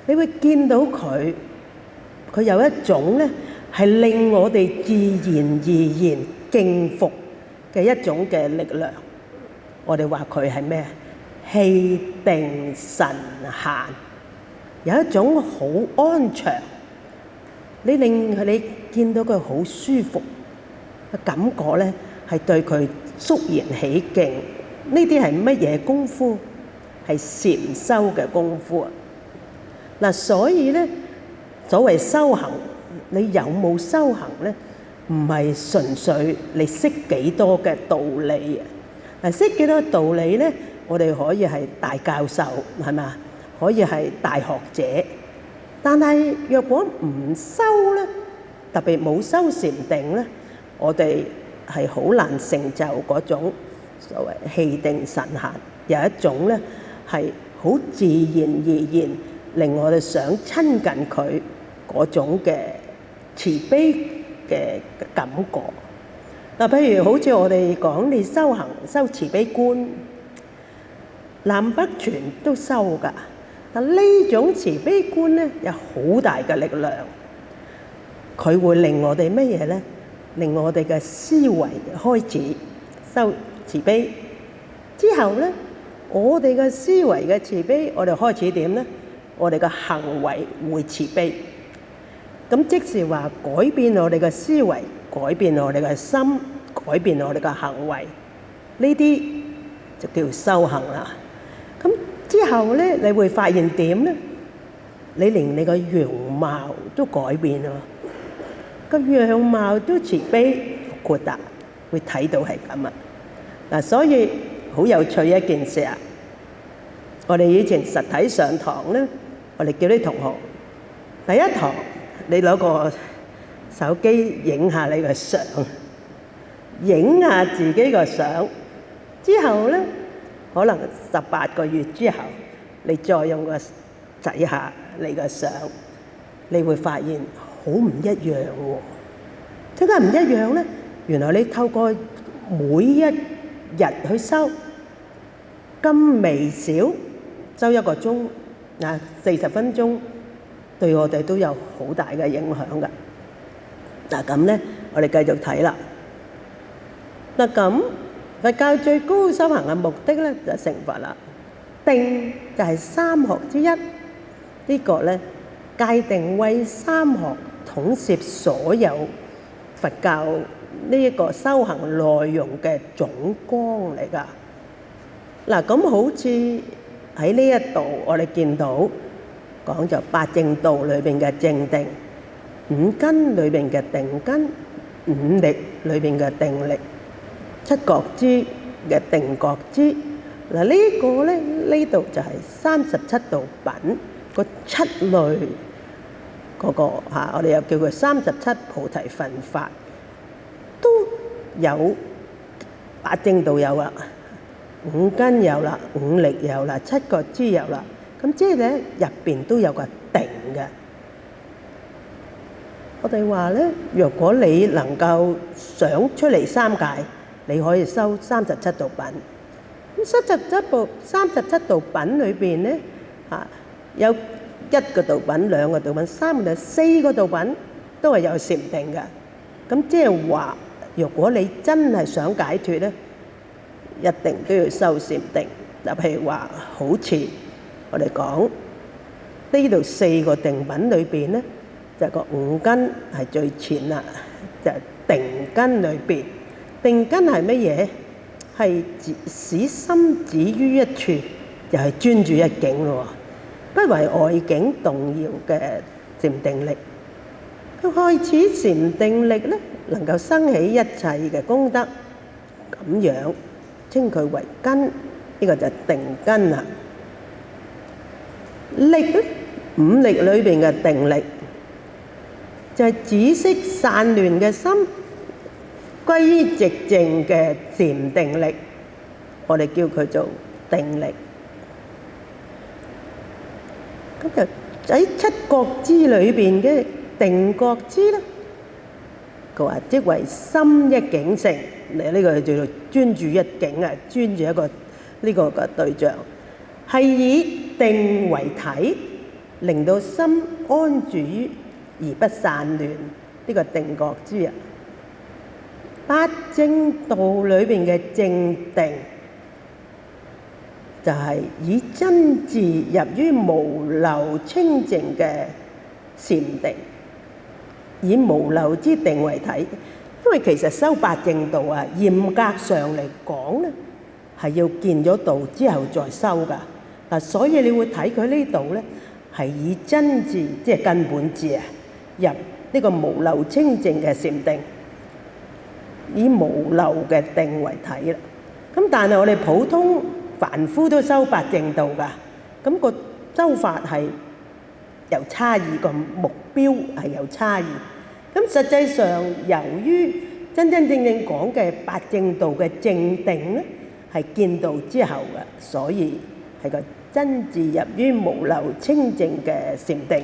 你會見到佢有一種咧係令我哋自然而然敬服嘅一種嘅力量。我哋話佢係咩？氣定神閒，有一種好安詳，你令你見到佢好舒服嘅感覺咧，係對佢肅然起敬。呢啲係乜嘢功夫？係禪修嘅功夫啊！嗱，所以咧，所謂修行，你有冇修行咧？唔係純粹你識幾多嘅道理啊！嗱，識幾多道理咧？我哋可以係大教授，係咪啊？可以係大學者，但係若果唔修咧，特別冇修禪定咧，我哋係好難成就嗰種所謂氣定神閒，有一種咧係好自然而然令我哋想親近佢嗰種嘅慈悲嘅感覺。嗱，譬如好似我哋講你修行修慈悲觀，南北傳都修㗎。但呢種慈悲觀咧有好大嘅力量，佢會令我哋乜嘢咧？令我哋嘅思維開始修慈悲之後咧，我哋嘅思維嘅慈悲，我哋開始點咧？我哋嘅行為會慈悲。咁即是話改變我哋嘅思維，改變我哋嘅心，改變我哋嘅行為，呢啲就叫修行啦。咁之後咧，你會發現點咧？你連你個樣貌都改變喎，個樣貌都慈悲豁達，會睇到係咁啊！嗱，所以好有趣一件事啊！我哋以前實體上堂咧，我哋叫啲同學第一堂，你攞個手機影下你個相，影下自己個相，之後咧，可能18個月之後，你再用個睇下你個相，你會發現好唔一樣喎。點解唔一樣咧？原來你透過每一日去修咁微小，修1個鐘40分鐘，對我哋都有好大嘅影響㗎。嗱咁咧，我哋繼續睇啦。嗱咁佛教最高修行嘅目的咧就係成佛啦。定就係三學之一，呢個咧界定為三學統攝所有佛教呢一個修行內容嘅總綱嚟㗎。嗱，咁好似喺呢一度我哋見到講就八正道裏邊嘅正定，五根裏邊嘅定根，五力裏邊嘅定力，七覺支嘅定覺支。嗱，呢個咧呢度就係37道品個七類嗰個嚇，我哋又叫佢37菩提分法，都有八正道有啦，五根有啦，五力有啦，七覺支有啦。咁即係咧入邊都有個定嘅。我哋話咧，若果你能夠想出嚟三界，你可以修37道品。咁37道品裏邊咧嚇，有一個道品、兩個道品、三個道品、四個道品都係有禪定嘅。咁即係話，若果你真係想解脫咧，一定都要修禪定。嗱，譬如話，好似我哋講呢度四個定品裏邊咧，就個五根係最前啦，就係定根裏邊。定根係乜嘢？係使心止於一處，又係專注一境咯，不為外境動搖嘅禪定力。佢開始禪定力咧，能夠生起一切嘅功德，咁樣稱佢為根，呢個就係定根啦。力咧，五力裏邊嘅定力，就係止息散亂嘅心，歸於寂靜嘅禪定力，我哋叫佢做定力。咁就喺七覺支裏邊嘅定覺支咧，佢話即為心一境性，你呢個叫做專注一境啊，專注一個呢個嘅對象，係以定為體，令到心安住於而不散亂，呢個定覺支啊。八正道裏邊嘅正定，就係以真智入於無漏清淨嘅禪定，以無漏之定為體。因為其實修八正道啊，嚴格上嚟講咧，係要見咗道之後再修噶。嗱，所以你會睇佢呢度咧，係以真智即係根本智啊，入呢個無漏清淨嘅禪定。以無漏嘅定為體啦，咁但係我哋普通凡夫都修八正道噶，咁個修法係有差異，個目標係有差異。咁實際上，由於真真正正講嘅八正道嘅正定咧，係見道之後嘅，所以係個真智入於無漏清淨嘅禪定，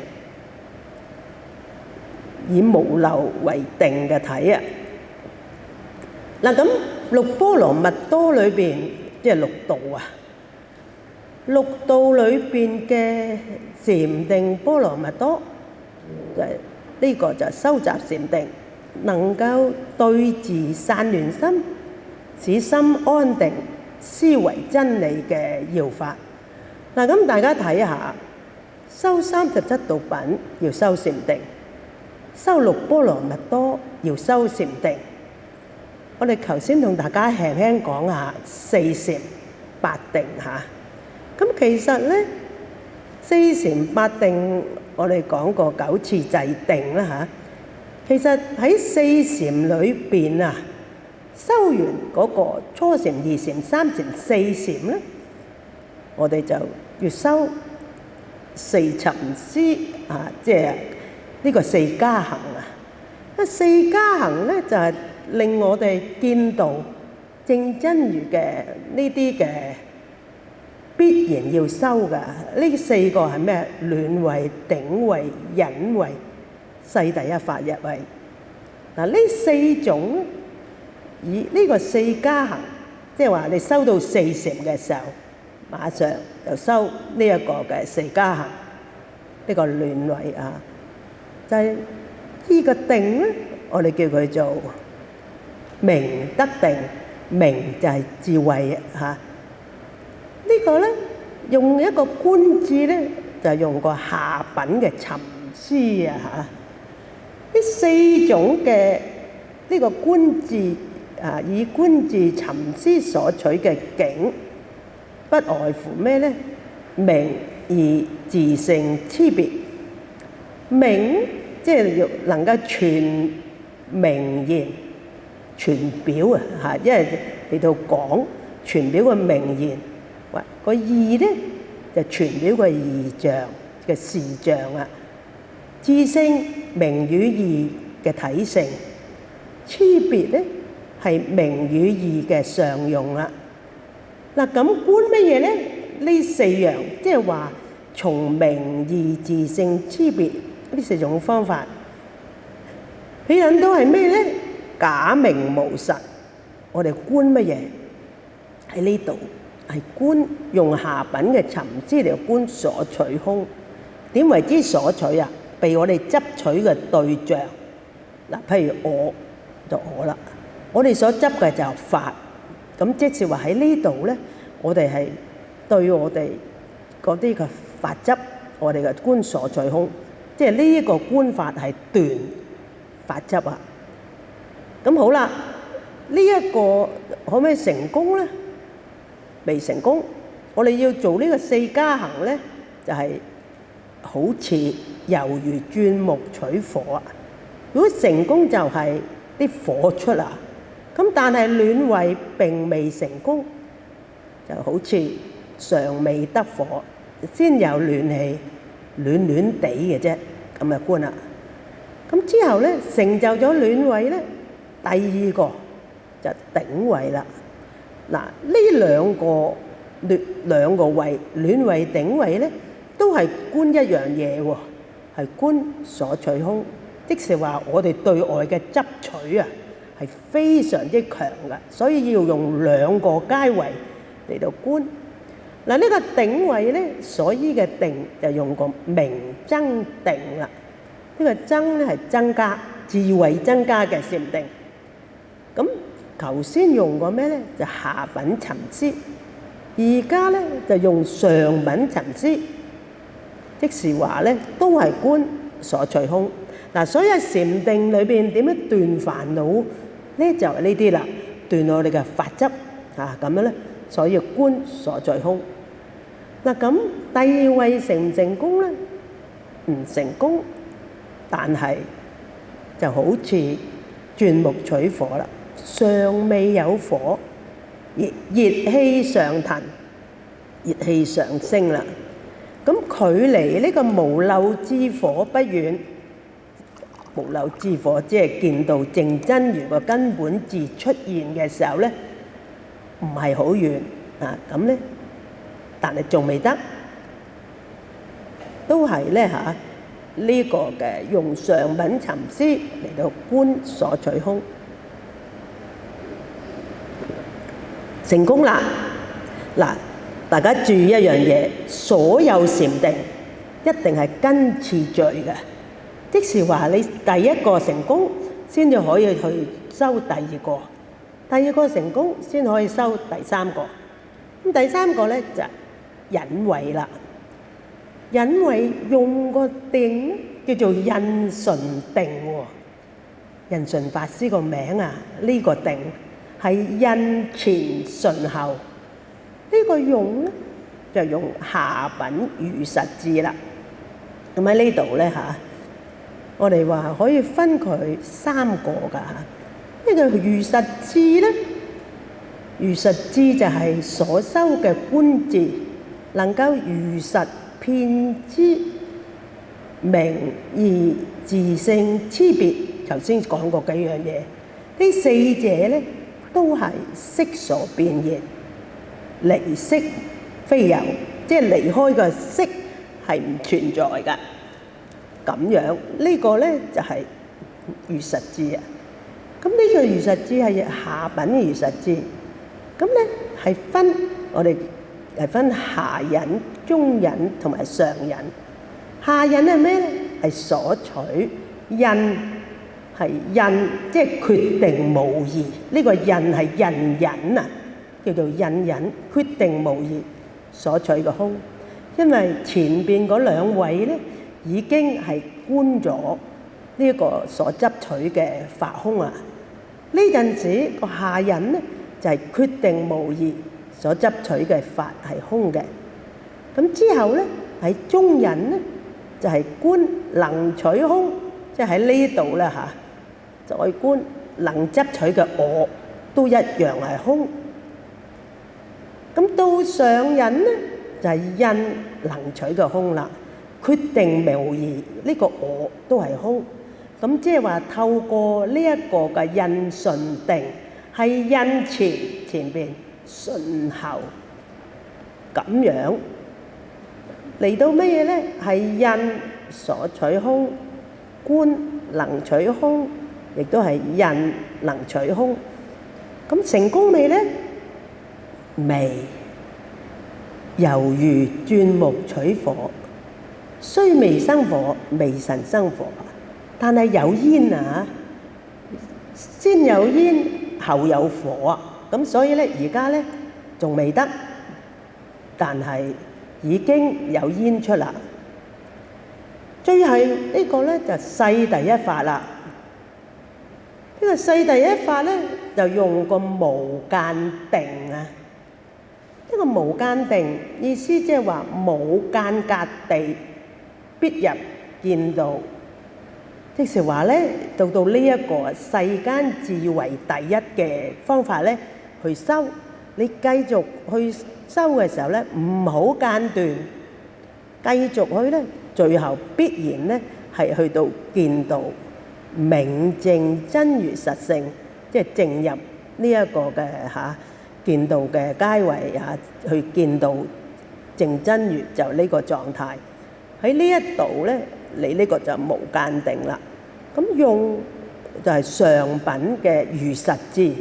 以無漏為定嘅體啊。嗱，咁六波羅蜜多裏邊，即係六道啊，六道裏邊嘅禪定波羅蜜多，就係呢個就係收集禪定，能夠對治散亂心，使心安定，思維真理嘅要法。嗱，咁大家睇下，修37道品要修禪定，修六波羅蜜多要修禪定。我哋頭先同大家輕輕講下四禪八定嚇，咁其實咧四禪八定我哋講過9次制定啦嚇，其實喺四禪裏邊啊，修完嗰個初禪、二禪、三禪、四禪咧，我哋就要修四尋思啊，即係呢個四加行啊。咁四加行咧就係令我哋見到正真如嘅呢啲嘅必然要修噶。呢四個係咩？暖慧、頂慧、忍慧、世第一法入慧。嗱，呢四種以呢個四加行，即係話你修到四禪嘅時候，馬上就修呢一個嘅四加行，呢個暖慧啊，就係呢個定咧，我哋叫佢做明德定，明就係智慧嚇。呢個咧用一個觀字咧，就用個下品嘅沉思啊嚇。呢四種嘅呢個觀字啊，以觀字沉思所取嘅境，不外乎咩咧？明而自性差別。明即係要能夠傳明言、傳表啊嚇，因為嚟到講傳表個明言，喂個義咧就傳表個義象嘅視像啊。自性明與義嘅體性，差別咧係明與義嘅常用啦。嗱咁觀乜嘢咧？呢四樣即係話從明義自性差別呢四種方法，佢引到係咩咧？假名無實。我哋觀乜嘢？喺呢度係觀用下品嘅沉思嚟觀所取空。點為之所取啊？被我哋執取嘅對象嗱，譬如我就我啦，我哋所執嘅就係法。咁即是話喺呢度咧，我哋係對我哋嗰啲嘅法執，我哋嘅觀所取空，即係呢一個觀法係斷法執啊。咁好啦，呢一個可唔可以成功咧？未成功。我哋要做呢個四加行咧，就係好似猶如鑽木取火啊！如果成功就係啲火出啦，咁但係暖位並未成功，就好似尚未得火，先有暖氣，暖暖地嘅啫，咁就觀啦。咁之後咧，成就咗暖位咧，第二個就頂位啦。嗱，呢兩個位，暖位頂位咧，都係觀一樣嘢喎，係觀所取空，即是話我哋對外嘅執取啊，係非常之強嘅，所以要用兩個階位嚟到觀。嗱，呢個頂位咧，所依嘅定就用個明增定啦。呢個增咧係增加智慧增加嘅禪定。咁頭先用過咩咧？就下品沉思。而家咧就用上品沉思，即是話咧都係觀所取空。嗱，所以喺禪定裏邊點樣斷煩惱咧？就係呢啲啦，斷我哋嘅法執啊，咁樣咧，所以觀所取空。嗱，咁第二位成唔成功咧？唔成功，但係就好似鑽木取火啦，尚未有火。熱氣上騰，熱氣上升啦。咁距離呢個無漏之火不遠，無漏之火即係見到淨真如個根本自出現嘅時候咧，唔係好遠啊。咁咧，但係仲未得，都係咧嚇呢個嘅用上品沉思嚟到觀所取空。成功啦！嗱，大家注意一樣嘢，所有禪定一定係跟次序嘅，即是話你第一個成功先至可以去修第二個，第二個成功先可以修第三個。咁第三個咧就忍位啦。忍位用個定叫做印順定喎，印順法師個名啊，呢個定。係印前順後，呢個用咧就用下品如實智啦。咁喺呢度咧嚇，我哋話可以分佢三個㗎嚇。呢個如實智咧，如實智就係所修嘅觀智，能夠如實遍知明而自性差別。頭先講過幾樣嘢，呢四者咧。都係色所變現，離色非有，即係離開個色係唔存在㗎。咁樣呢個咧就係如實智啊。咁呢個如實智係下品如實智。咁咧係分我哋係分下忍、中忍同埋上忍。下忍係咩咧？係所取印係印，即係決定無疑。呢個印係印忍啊，叫做印忍，決定無疑所取嘅空。因為前邊嗰兩位咧已經係觀咗呢一個所執取嘅法空啊。呢陣時個下忍咧就係決定無疑所執取嘅法係空嘅。咁之後咧喺中忍咧就係觀能取空，即係喺呢度啦嚇。再觀能執取嘅我都一樣係空。咁到上忍咧就係印能取嘅空啦，決定無疑呢個我都係空。咁即係話透過呢一個嘅印順定，係印前邊順後咁樣嚟到乜嘢咧？係印所取空，觀能取空。亦都係印能取空，咁成功未咧？未，猶如鑽木取火，雖未生火，未曾生火，但係有煙啊！先有煙，後有火啊！咁所以咧，而家咧仲未得，但係已經有煙出啦。最係呢個咧就世第一法啦。呢個世第一法咧，就用個無間定啊！呢個無間定意思即係話冇間隔地必入見道，即是話咧，到呢一個世間智慧第一嘅方法咧，去修。你繼續去修嘅時候咧，唔好間斷，繼續去咧，最後必然咧係去到見道。明淨真如實性，即係證入呢一個嘅見道嘅階位去見道證真如，就呢個狀態。喺呢一度咧，你呢個就無間定啦。咁用就係上品嘅如實智。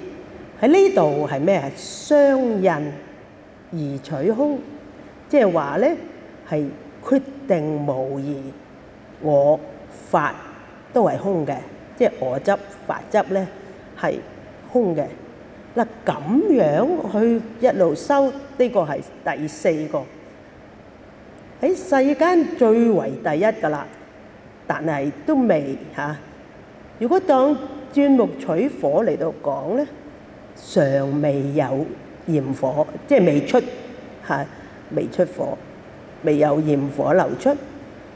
喺呢度係咩啊？相印而取空，即係話咧係決定無疑我法都係空嘅，即係我執法執咧係空嘅。嗱，咁樣去一路修，呢個係第四個喺世間最為第一噶啦，但係都未嚇。如果當鑽木取火嚟到講咧，尚未有焰火，即係未出嚇，未出火，未有焰火流出。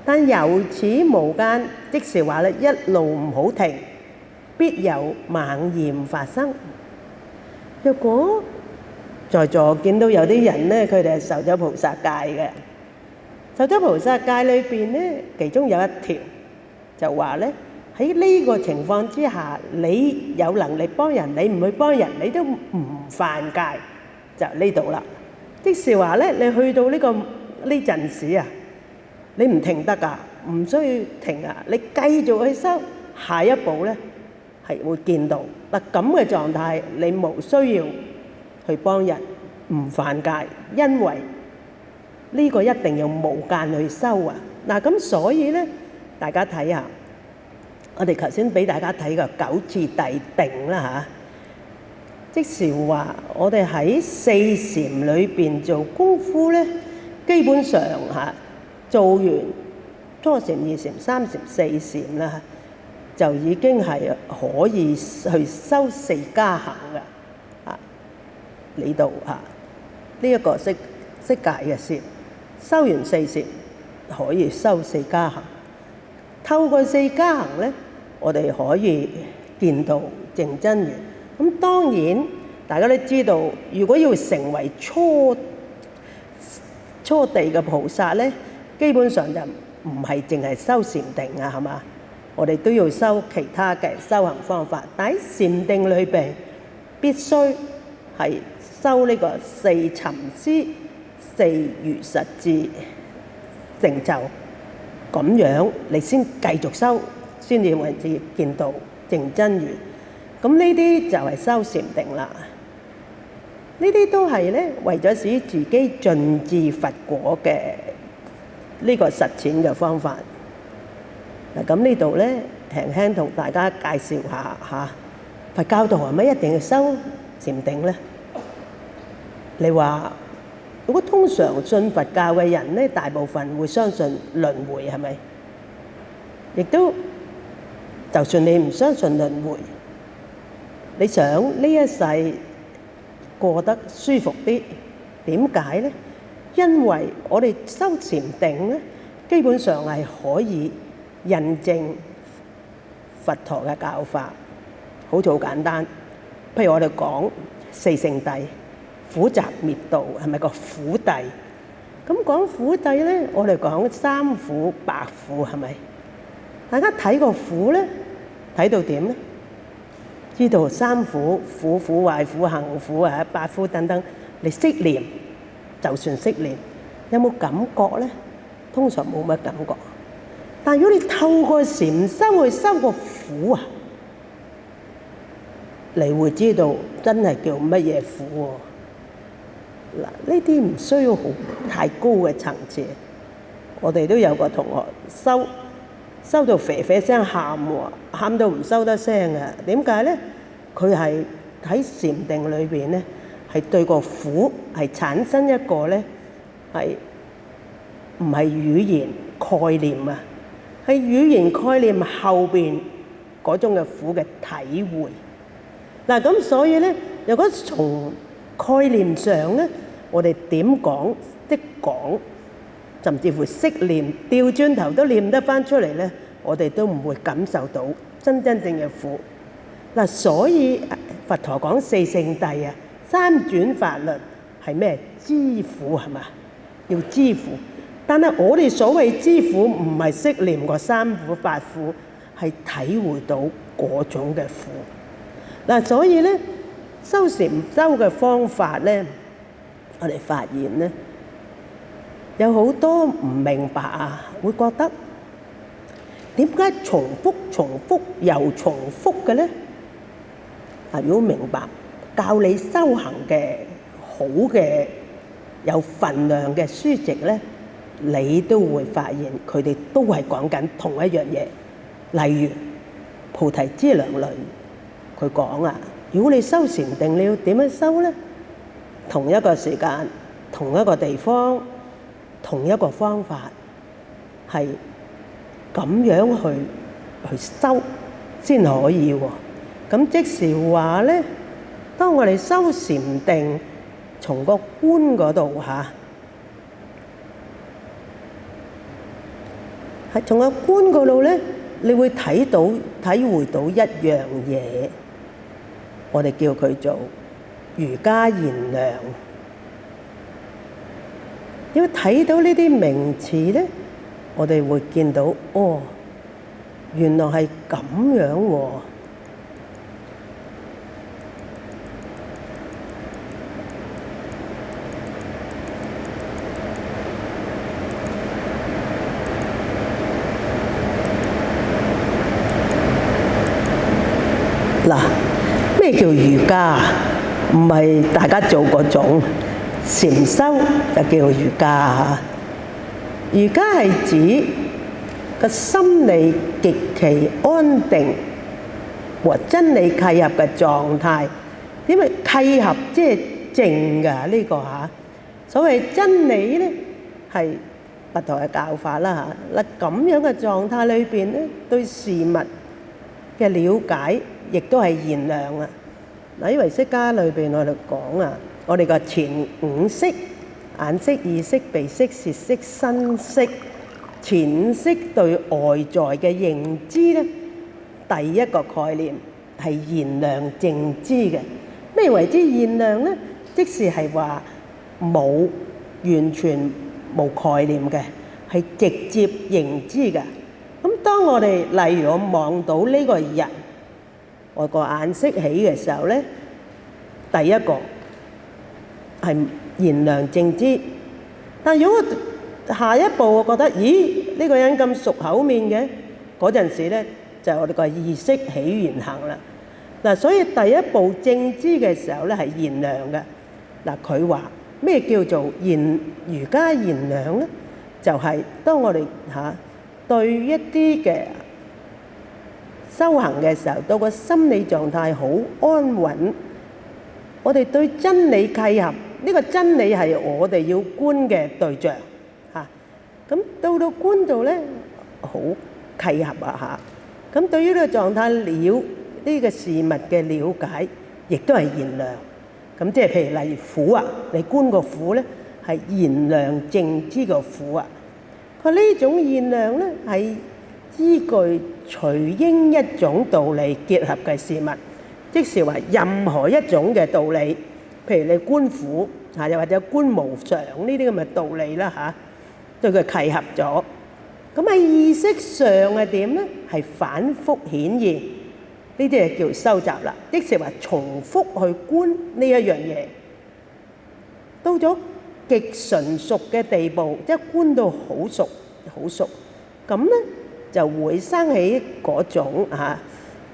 但由此無間，即是話咧，一路唔好停，必有猛焰發生。若果在座見到有啲人咧，佢哋係受咗菩薩戒嘅，受咗菩薩戒裏邊咧，其中有一條就話咧，喺呢個情況之下，你有能力幫人，你唔去幫人，你都唔犯戒，就呢度啦。即是話咧，你去到呢陣時啊，你唔停得㗎，唔需要停啊！你繼續去修，下一步咧係會見到嗱咁嘅狀態，你無需要去幫人，唔犯戒，因為呢個一定要無間去修啊！嗱咁所以咧，大家睇下，我哋頭先俾大家睇個九次第定啦嚇，即是話我哋喺四禪裏邊做功夫咧，基本上嚇。做完初禪、二禪、三禪、四禪啦，就已經係可以去修四加行嘅啊！呢度啊，呢一個色界嘅禪，修完四禪可以修四加行。透過四加行咧，我哋可以見到證真如。咁當然大家都知道，如果要成為初地嘅菩薩咧，基本上就唔係淨係修禪定啊，係嘛？我哋都要修其他嘅修行方法。但喺禪定裏邊，必須係修呢個四尋思、四如實智成就，咁樣你先繼續修，先至為之見到證真如。咁呢啲就係修禪定啦。呢啲都係咧為咗使自己盡至佛果嘅呢個實踐嘅方法。嗱咁呢度咧，輕輕同大家介紹下嚇，佛教徒係咪一定要修禪定呢？你話如果通常信佛教嘅人呢，大部分會相信輪迴係咪？亦都就算你唔相信輪迴，你想呢一世過得舒服啲，點解呢？因為我哋修禪定呢，基本上係可以印證佛陀嘅教法，好似好簡單。譬如我哋講四聖諦、苦集滅道，係咪個苦諦？咁講苦諦呢，我哋講三苦、八苦，係咪？大家睇個苦呢，睇到點呢？知道三苦、苦苦、壞苦、行苦啊、八苦等等，你識念，就算識念，有冇感覺呢？通常冇乜感覺。但如果你透過禪修去修個苦啊，你會知道真係叫乜嘢苦喎。嗱，呢啲唔需要好太高嘅層次。我哋都有個同學收到啡啡聲喊喎，喊到唔收得聲嘅。點解呢？佢係喺禪定裏邊呢，係對個苦係產生一個呢，係唔係語言概念啊？係語言概念後邊嗰種嘅苦嘅體會。嗱，咁所以呢，如果從概念上呢，我哋點講即講，甚至乎識念，調轉頭都念得翻出嚟呢，我哋都唔會感受到真正嘅苦。嗱，所以佛陀講四聖諦啊，三轉法輪係咩？知苦係嘛？要知苦。但係我哋所謂知苦，唔係識念個三苦八苦，係體會到嗰種嘅苦。嗱，所以咧修禪修嘅方法咧，我哋發現咧有好多唔明白啊，會覺得點解重複又重複嘅咧？啊，如果明白教你修行嘅好嘅有份量嘅書籍咧，你都會發現佢哋都係講緊同一樣嘢。例如《菩提資糧論》，佢講啊，如果你修禪定，你要點樣修咧？同一個時間、同一個地方、同一個方法，係咁樣去修先可以喎。咁即是話咧，當我哋修禪定，從個觀嗰度嚇，係從個觀嗰度咧，你會睇到、體會到一樣嘢，我哋叫佢做瑜伽賢良。要睇到呢啲名詞咧，我哋會見到，哦，原來係咁樣喎。嗱，咩叫瑜伽？唔係大家做嗰種禪修就叫瑜伽嚇。瑜伽係指個心理極其安定和真理契合嘅狀態。點解契合即係靜㗎？呢個嚇，所謂真理咧係佛陀嘅教法啦嚇。嗱，咁樣嘅狀態裏邊咧，對事物嘅了解亦都係賢良啊！嗱，喺唯識家裏邊，我哋講啊，我哋個前五識，眼識、耳識、鼻識、舌識、身識，前五識對外在嘅認知咧，第一個概念係賢良正知嘅。咩為之賢良咧？即是係話冇完全冇概念嘅，係直接認知嘅。咁當我哋例如我望到呢個人，我個眼識起嘅時候咧，第一個係賢良正知。但如果下一步我覺得，咦，呢個人咁熟口面嘅，嗰陣時咧就係我哋個意識起緣行啦。嗱，所以第一步正知嘅時候咧係賢良嘅。嗱，佢話咩叫做瑜伽賢良咧？就係當我哋對一啲嘅修行嘅時候，到個心理狀態好安穩，我哋對真理契合，呢個真理係我哋要觀嘅對象嚇。咁到觀度咧，好契合啊嚇。咁對於呢個狀態了呢個事物嘅了解，亦都係現量。咁即係譬如例如苦啊，你觀個苦咧係現量正知個苦啊。佢呢種現量咧係依據隨應一種道理結合嘅事物，即是話任何一種嘅道理，譬如你觀苦嚇，又或者觀無常呢啲咁嘅道理啦嚇，對佢契合咗。咁喺意識上係點咧？係反覆顯現，呢啲係叫收集啦，即是話重複去觀呢一樣嘢，到咗極純熟嘅地步，即係觀到好熟好熟，咁咧就會生起嗰種呢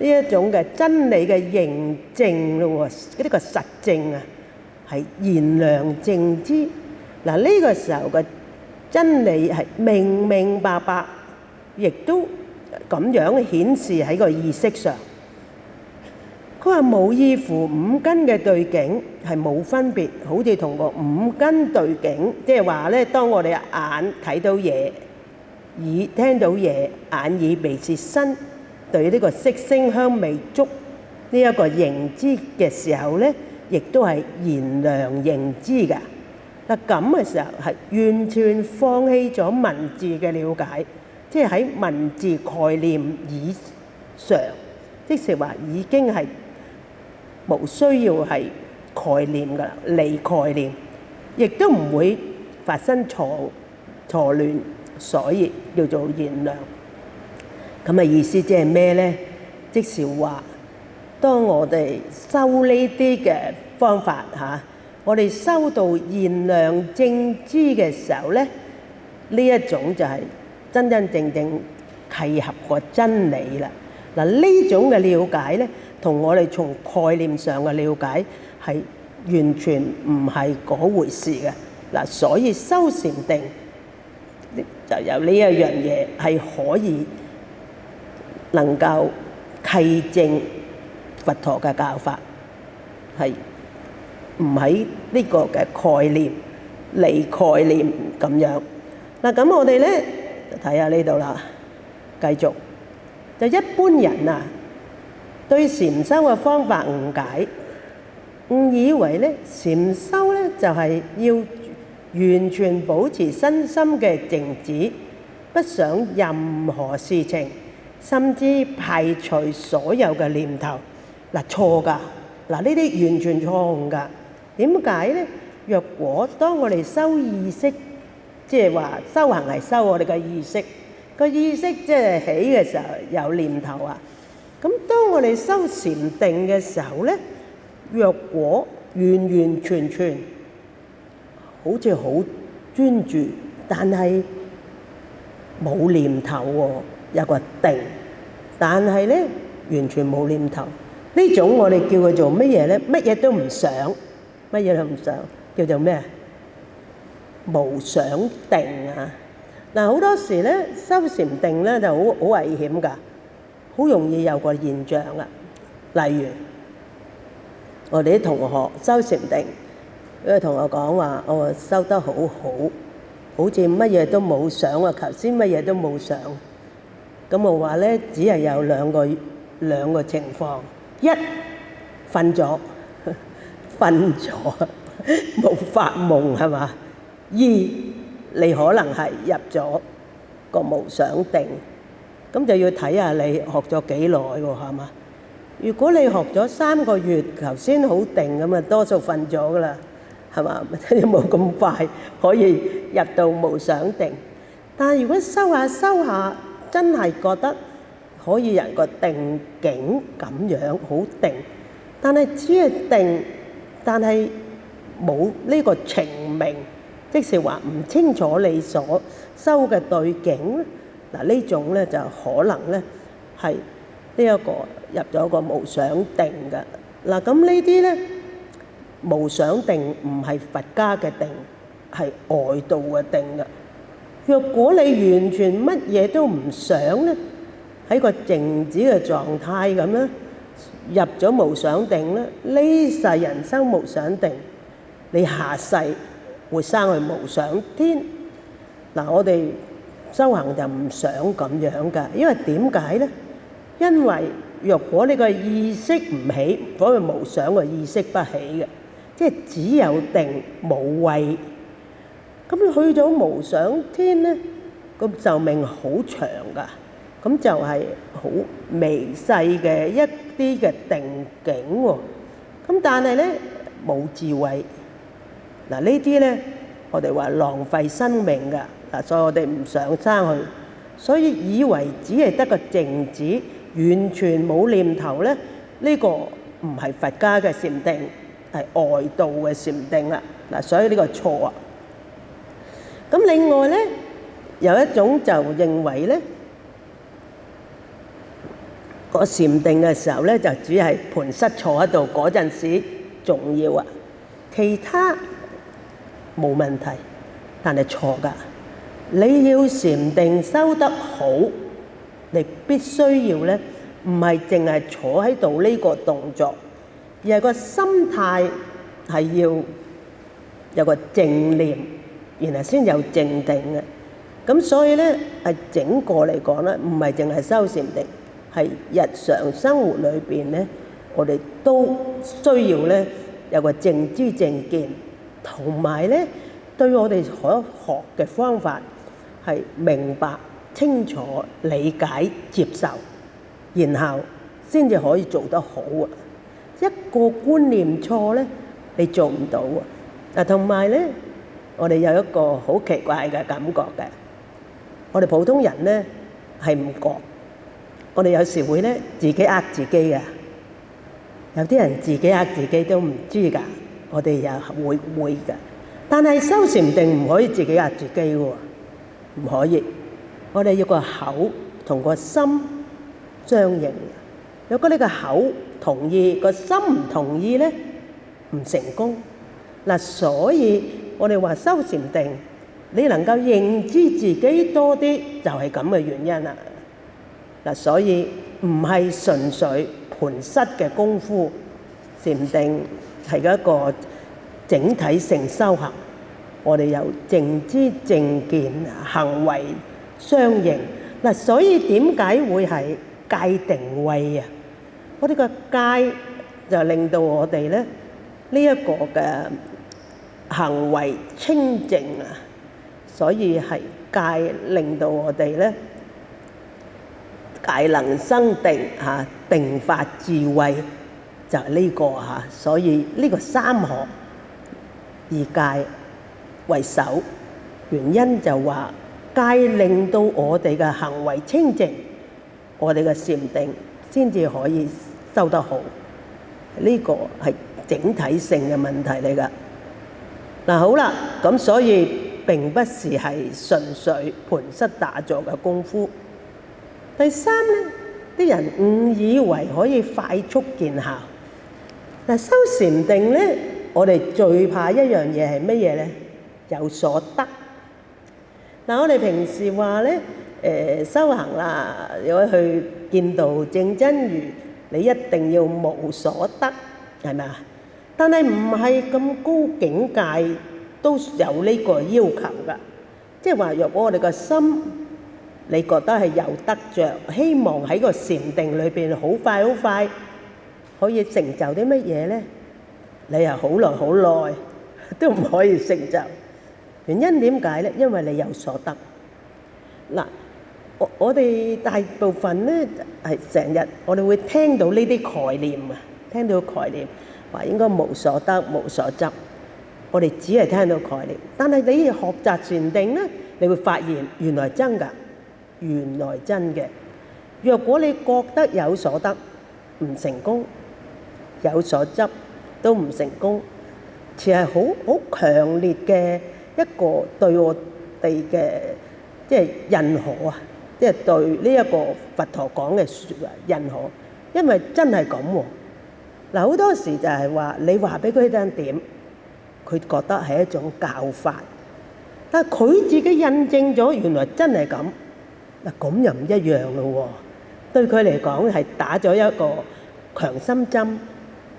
一種嘅真理嘅認證咯喎，呢個實證啊，係現量正知。嗱呢個時候嘅真理係明明白白，亦都咁樣顯示喺個意識上。佢話無異乎五根嘅對境係冇分別，好似同個五根對境，即係話咧，當我哋眼睇到嘢，耳聽到嘢，眼耳鼻舌身對呢個色聲香味觸呢一個認知嘅時候咧，亦都係現量認知㗎。嗱咁嘅時候係完全放棄咗文字嘅了解，即係喺文字概念以上，即是話已經係無需要係概念㗎啦，離概念，亦都唔會發生錯亂，所以叫做現量。咁嘅意思即係咩咧？即是話，當我哋修呢啲嘅方法嚇，我哋修到現量正知嘅時候咧，呢一種就係真真正正契合個真理啦。嗱呢種嘅了解咧，同我哋從概念上嘅了解係完全唔係嗰回事嘅。嗱，所以修禪定就有呢一樣嘢係可以能夠契證佛陀嘅教法，係唔喺呢個嘅概念離概念咁樣。嗱咁我哋咧睇下呢度啦，繼續就一般人啊對禪修嘅方法誤解，誤以為咧禪修咧就係要完全保持身心嘅靜止，不想任何事情，甚至排除所有嘅念頭。嗱錯㗎，嗱呢啲完全錯誤㗎。點解咧？若果當我哋修意識，即係話修行係修我哋嘅意識，個意識即係起嘅時候有念頭啊。咁當我哋修禪定嘅時候咧，若果完全好似好專注，但係冇念頭喎，有個定，但係咧完全冇念頭，呢種我哋叫佢做乜嘢咧？乜嘢都唔想，乜嘢都唔想，叫做咩？無想定啊！嗱，好多時咧修禪定咧就好危險㗎，好容易有個現象啊。例如我哋啲同學修禪定，有個同學講話：我修得好好，好似乜嘢都冇想啊！頭先乜嘢都冇想。咁我話咧，只係有兩個情況：一瞓咗，冇發夢係嘛？二你可能係入咗個無想定，咁就要睇下你學咗幾耐喎，係嘛？如果你學咗3個月，頭先好定咁啊，多數瞓咗噶啦，係嘛？冇咁快可以入到無想定。但係如果修下，真係覺得可以人個定境咁樣好定，但係只係定，但係冇呢個情明，即是話唔清楚你所修嘅對境咧。嗱呢種咧就可能咧係呢一個入咗個無想定嘅。嗱咁呢啲咧無想定唔係佛家嘅定，係外道嘅定嘅。若果你完全乜嘢都唔想咧，喺個靜止嘅狀態咁啦，入咗無想定啦，呢世人生無想定，你下世會生去無想天。嗱，我哋修行就唔想咁樣㗎，因為點解呢？因為若果你個意識唔起，所謂無想嘅意識不起嘅，即係只有定冇慧。咁你去咗無想天呢，個壽命好長㗎。咁就係好微細嘅一啲嘅定境喎。咁但係呢，冇智慧。嗱，呢啲呢，我哋話浪費生命㗎。嗱，所以我哋唔想生去，所以以為只係得個靜止，完全冇念頭呢，呢個唔係佛家嘅禪定，係外道嘅禪定啦。嗱，所以呢個錯啊。咁另外呢，有一種就認為呢，個禪定嘅時候呢，就只係盤膝坐喺度嗰陣時重要啊，其他冇問題，但係錯㗎。你要禪定修得好，你必須要呢，唔係淨係坐喺度呢個動作，而係個心態係要有個正念，然後先有正定嘅。咁所以呢，係整個嚟講呢，唔係淨係修禪定，係日常生活裏邊呢，我哋都需要呢，有個正知正見，同埋呢，對我哋所學嘅方法係明白清楚、理解、接受，然後先至可以做得好啊！一個觀念錯呢，你做唔到啊！嗱，同埋呢，我哋有一個好奇怪嘅感覺嘅，我哋普通人呢係唔覺，我哋有時會呢自己呃自己嘅，有啲人自己呃自己都唔知㗎，我哋又會㗎。但係修禪定唔可以自己呃自己嘅喎，唔可以。我哋要個口同個心相應。如果你個口同意，個心唔同意呢，唔成功。嗱，所以我哋話修禪定，你能夠認知自己多啲，就係咁嘅原因啦。嗱，所以唔係純粹盤膝嘅功夫，禪定係一個整體性修行。我哋有正知正見，行為相應。嗱，所以點解會係戒定慧啊？我哋個戒就令到我哋咧呢一個嘅行為清淨啊，所以係戒令到我哋咧戒能生定嚇，定發智慧就係呢個嚇。所以呢個三學以戒為首，原因就話戒令到我哋嘅行為清淨，我哋嘅禪定先至可以修得好。呢個係整體性嘅問題嚟㗎。嗱，好啦，咁所以並不是係純粹盤膝打坐嘅功夫。第三呢，啲人誤以為可以快速見效。嗱，修禪定呢，我哋最怕一樣嘢係乜嘢呢？有所得。嗱，我哋平時話呢，修行啦，如果去見道證真如，你一定要無所得，係咪啊？但係唔係咁高境界都有呢個要求㗎。即係話，若果我哋個心，你覺得係有得着，希望喺個禪定裏邊好快好快可以成就啲乜嘢呢？你又好耐好耐都唔可以成就。原因點解呢？因為你有所得。嗱，我哋大部分呢係成日我哋會聽到呢啲概念啊，聽到概念話應該無所得、無所執。我哋只係聽到概念，但係你學習禪定呢，你會發現原來真㗎，原來真嘅。若果你覺得有所得唔成功，有所執都唔成功，似係好強烈嘅一個對我哋嘅即係認可啊！即係對呢一個佛陀講嘅説話認可，因為真係咁喎。嗱，好多時就係話你話俾佢聽點，佢覺得係一種教法，但係佢自己印證咗原來真係咁。嗱，咁又唔一樣咯喎。對佢嚟講係打咗一個強心針，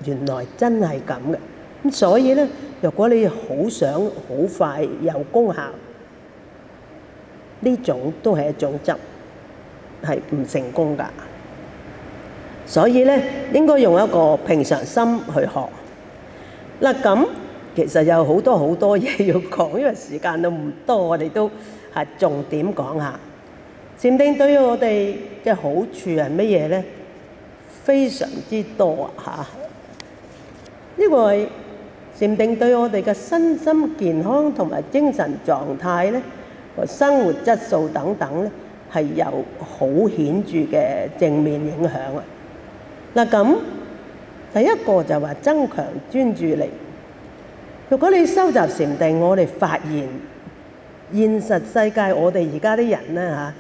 原來真係咁嘅。咁所以咧，如果你好想好快有功效，呢種都係一種執，係唔成功㗎。所以咧，應該用一個平常心去學。嗱，咁其實有好多嘢要講，因為時間都唔多，我哋都係重點講下。禪定對於我哋嘅好處係乜嘢咧？非常之多嚇。呢個係禪定對我哋嘅身心健康同埋精神狀態咧，生活質素等等咧，係有好顯著嘅正面影響啊！嗱，咁第一個就話增強專注力。如果你收集禪定，我哋發現現實世界我哋而家啲人咧嚇，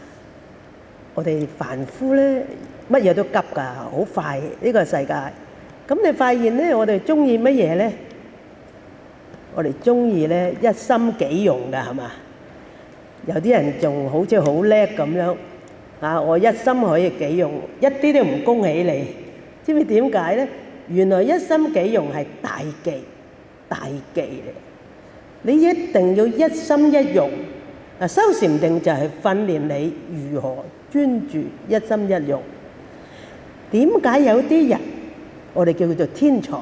我哋凡夫咧乜嘢都急㗎，好快呢個世界。咁你發現咧，我哋中意乜嘢咧？我哋中意咧一心幾用㗎，係嘛？有啲人仲好似好叻咁樣啊！我一心可以幾用，一啲都唔恭喜你。知唔知點解咧？原來一心幾用係大忌，大忌嚟。你一定要一心一用。嗱，修禪定就係訓練你如何專注一心一用。點解有啲人我哋叫佢做天才，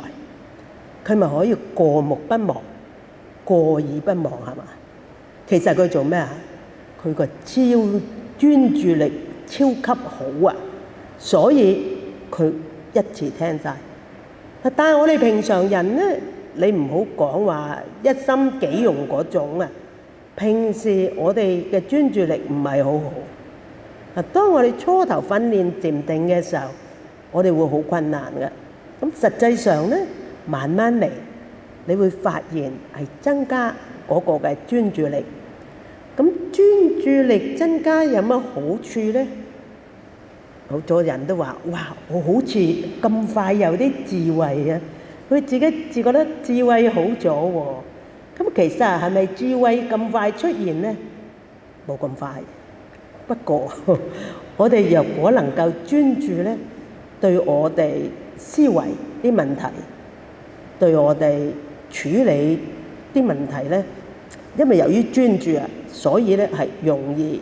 佢咪可以過目不忘、過耳不忘係嘛？其實佢做咩啊？佢個專注力超級好啊，所以佢一次聽晒。但係我哋平常人咧，你唔好講話一心幾用嗰種啊。平時我哋嘅專注力唔係好好。嗱，當我哋初頭訓練禪定嘅時候，我哋會好困難嘅。咁實際上咧，慢慢嚟，你會發現係增加嗰個嘅專注力。咁專注力增加有乜好處咧？好多人都話：哇！我好似咁快有啲智慧啊！佢自己自覺得智慧好咗喎。咁其實係咪智慧咁快出現咧？冇咁快。不過我哋若果能夠專注咧，對我哋思維啲問題，對我哋處理啲問題咧，因為由於專注啊，所以咧係容易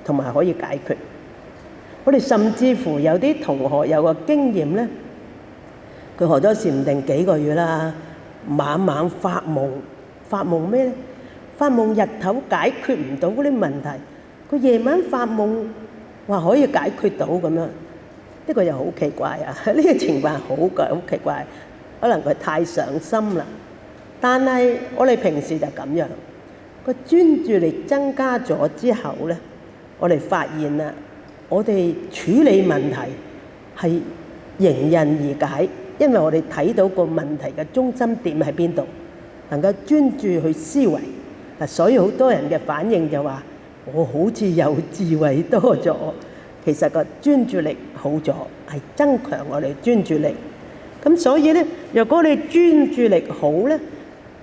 同埋可以解決。我哋甚至乎有啲同學有個經驗咧，佢學咗禪定幾個月啦，晚晚發夢，發夢咩咧？發夢日頭解決唔到嗰啲問題，佢夜晚發夢話可以解決到咁樣，呢個又好奇怪啊！呢個情況好奇怪，可能佢太上心啦。但係我哋平時就咁樣，個專注力增加咗之後咧，我哋發現啦，我哋處理問題係迎刃而解，因為我哋睇到個問題嘅中心點喺邊度，能夠專注去思維。嗱，所以好多人嘅反應就話：我好似有智慧多咗。其實個專注力好咗，係增強我哋專注力。咁所以咧，若果你專注力好咧，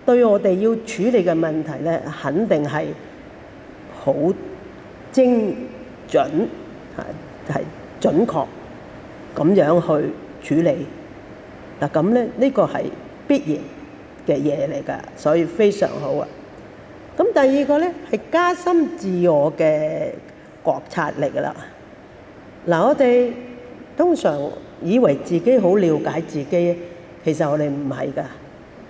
對我哋要處理嘅問題咧，肯定係好精準，係準確咁樣去處理。嗱，咁咧，呢個係必然嘅嘢嚟㗎，所以非常好啊。咁第二個咧係加深自我嘅覺察力啦。嗱，我哋通常以為自己好了解自己，其實我哋唔係㗎，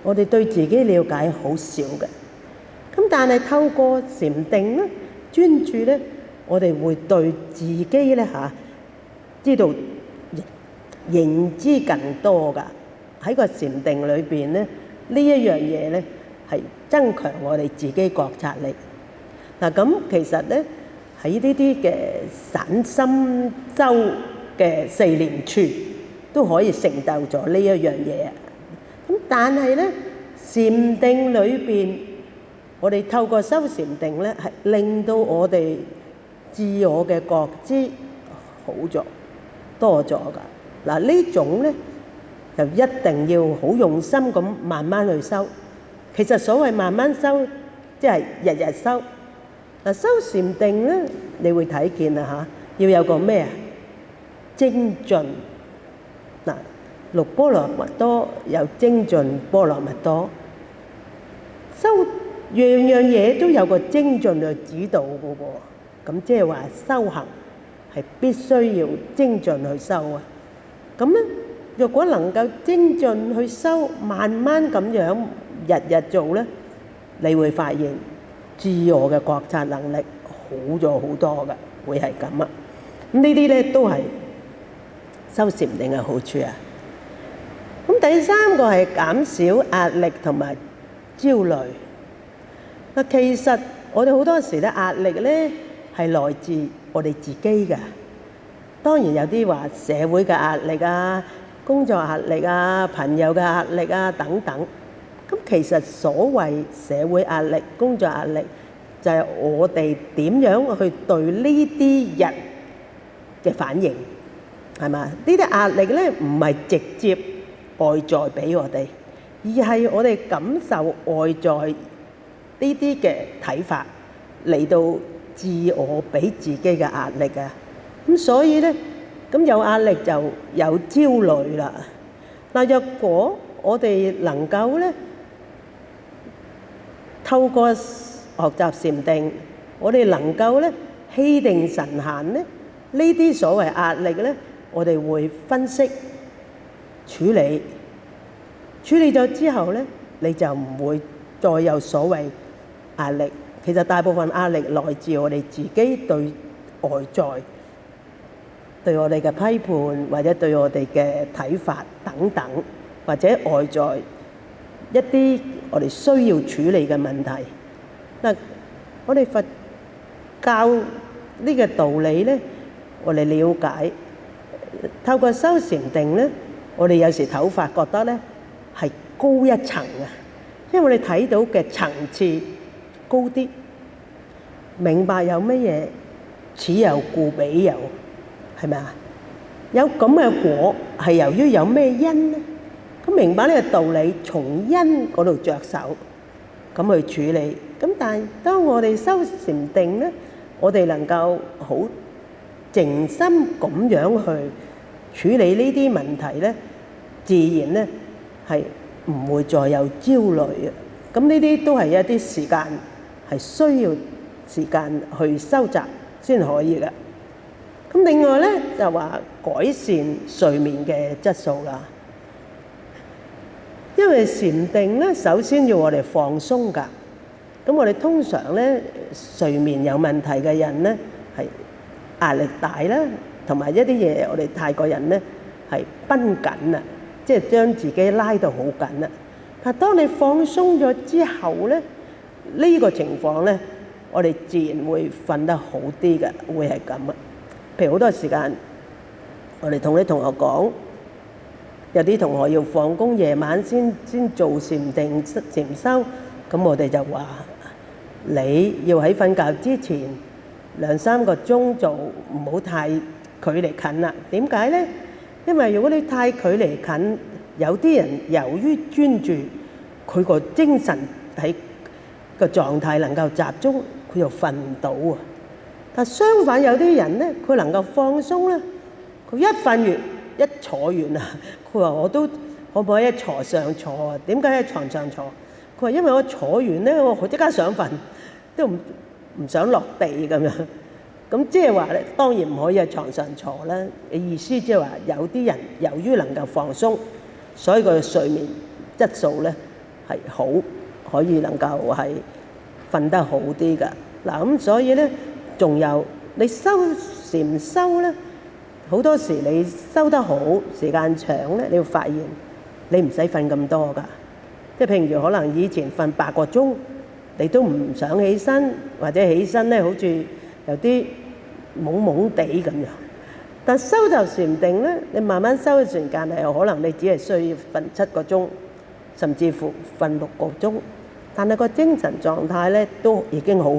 我哋對自己了解好少嘅。咁但係透過禪定咧、專注咧，我哋會對自己咧知道認知更多㗎。喺個禪定裏邊咧，呢一樣嘢咧係增強我哋自己覺察力。嗱，咁其實咧喺呢啲嘅散心修嘅四念處都可以成就咗呢一樣嘢。咁但係咧，禪定裏邊，我哋透過修禪定咧，係令到我哋自我嘅覺知好咗、多咗㗎。嗱，呢種咧就一定要好用心咁慢慢去修。其實所謂慢慢修，即係日日修。嗱，修禪定咧，你會睇見啦嚇，要有個咩啊？精進。嗱，六波羅蜜多有精進波羅蜜多，修樣樣嘢都有個精進去指導嘅喎。咁即係話修行係必須要精進去修啊。咁咧，若果能夠精進去修，慢慢咁樣日日做咧，你會發現自我嘅覺察能力好咗好多嘅，會係咁啊。咁呢啲咧都係修禪定嘅好處啊。咁第三個係減少壓力同埋焦慮。嗱，其實我哋好多時咧壓力咧係來自我哋自己嘅。當然有啲話社會嘅壓力啊、工作壓力啊、朋友嘅壓力啊等等。咁其實所謂社會壓力、工作壓力，就係我哋點樣去對呢啲人嘅反應，係嘛？呢啲壓力咧唔係直接外在俾我哋，而係我哋感受外在呢啲嘅睇法嚟到自我俾自己嘅壓力啊。咁所以咧，咁有壓力就有焦慮啦。嗱，若果我哋能夠咧透過學習禪定，我哋能夠咧氣定神閒咧，呢啲所謂壓力咧，我哋會分析處理咗之後咧，你就唔會再有所謂壓力。其實大部分壓力來自我哋自己對外在，對我哋嘅批判或者對我哋嘅睇法等等，或者外在一啲我哋需要處理嘅問題。嗱，我哋佛教呢個道理咧，我哋了解，透過修禪定咧，我哋有時睇法覺得咧係高一層啊，因為我哋睇到嘅層次高啲，明白有乜嘢此有故彼有，係咪啊？有咁嘅果係由於有咩因咧？咁明白呢個道理，從因嗰度着手咁去處理。咁但係當我哋修禪定咧，我哋能夠好靜心咁樣去處理呢啲問題咧，自然咧係唔會再有焦慮嘅。咁呢啲都係一啲時間係需要時間去收集先可以嘅。咁另外咧就話改善睡眠嘅質素啦。因為禪定咧，首先要我哋放鬆㗎。咁我哋通常咧睡眠有問題嘅人咧，係壓力大啦，同埋一啲嘢我哋泰國人咧係繃緊啊，即係將自己拉到好緊啦。但係當你放鬆咗之後咧，呢個情況咧，我哋自然會瞓得好啲嘅，會係咁啊。譬如好多時間，我哋同啲同學講，有啲同學要放工夜晚先做禪定禪修，咁我哋就話你要喺瞓覺之前2-3個鐘做，唔好太距離近啦。點解咧？因為如果你太距離近，有啲人由於專注，佢個精神喺個狀態能夠集中，佢就瞓唔到啊。但相反有啲人咧，佢能夠放鬆咧，佢一瞓完一坐完啊，佢話我都可唔可以喺牀上坐啊？點解喺牀上坐？佢話因為我坐完咧，我即刻想瞓，都唔想落地咁樣。咁即係話咧，當然唔可以喺牀上坐啦。意思即係話有啲人由於能夠放鬆，所以佢嘅睡眠質素咧係好，可以能夠係瞓得好啲㗎。嗱咁所以咧，仲有你修禪修咧，好多時你修得好，時間長咧，你會發現你唔使瞓咁多㗎。即係譬如可能以前瞓8個鐘，你都唔想起身，或者起身咧好似有啲懵懵地咁樣。但修就禪定咧，你慢慢修嘅時間係可能你只係需要瞓7個鐘，甚至乎瞓6個鐘，但係個精神狀態咧都已經好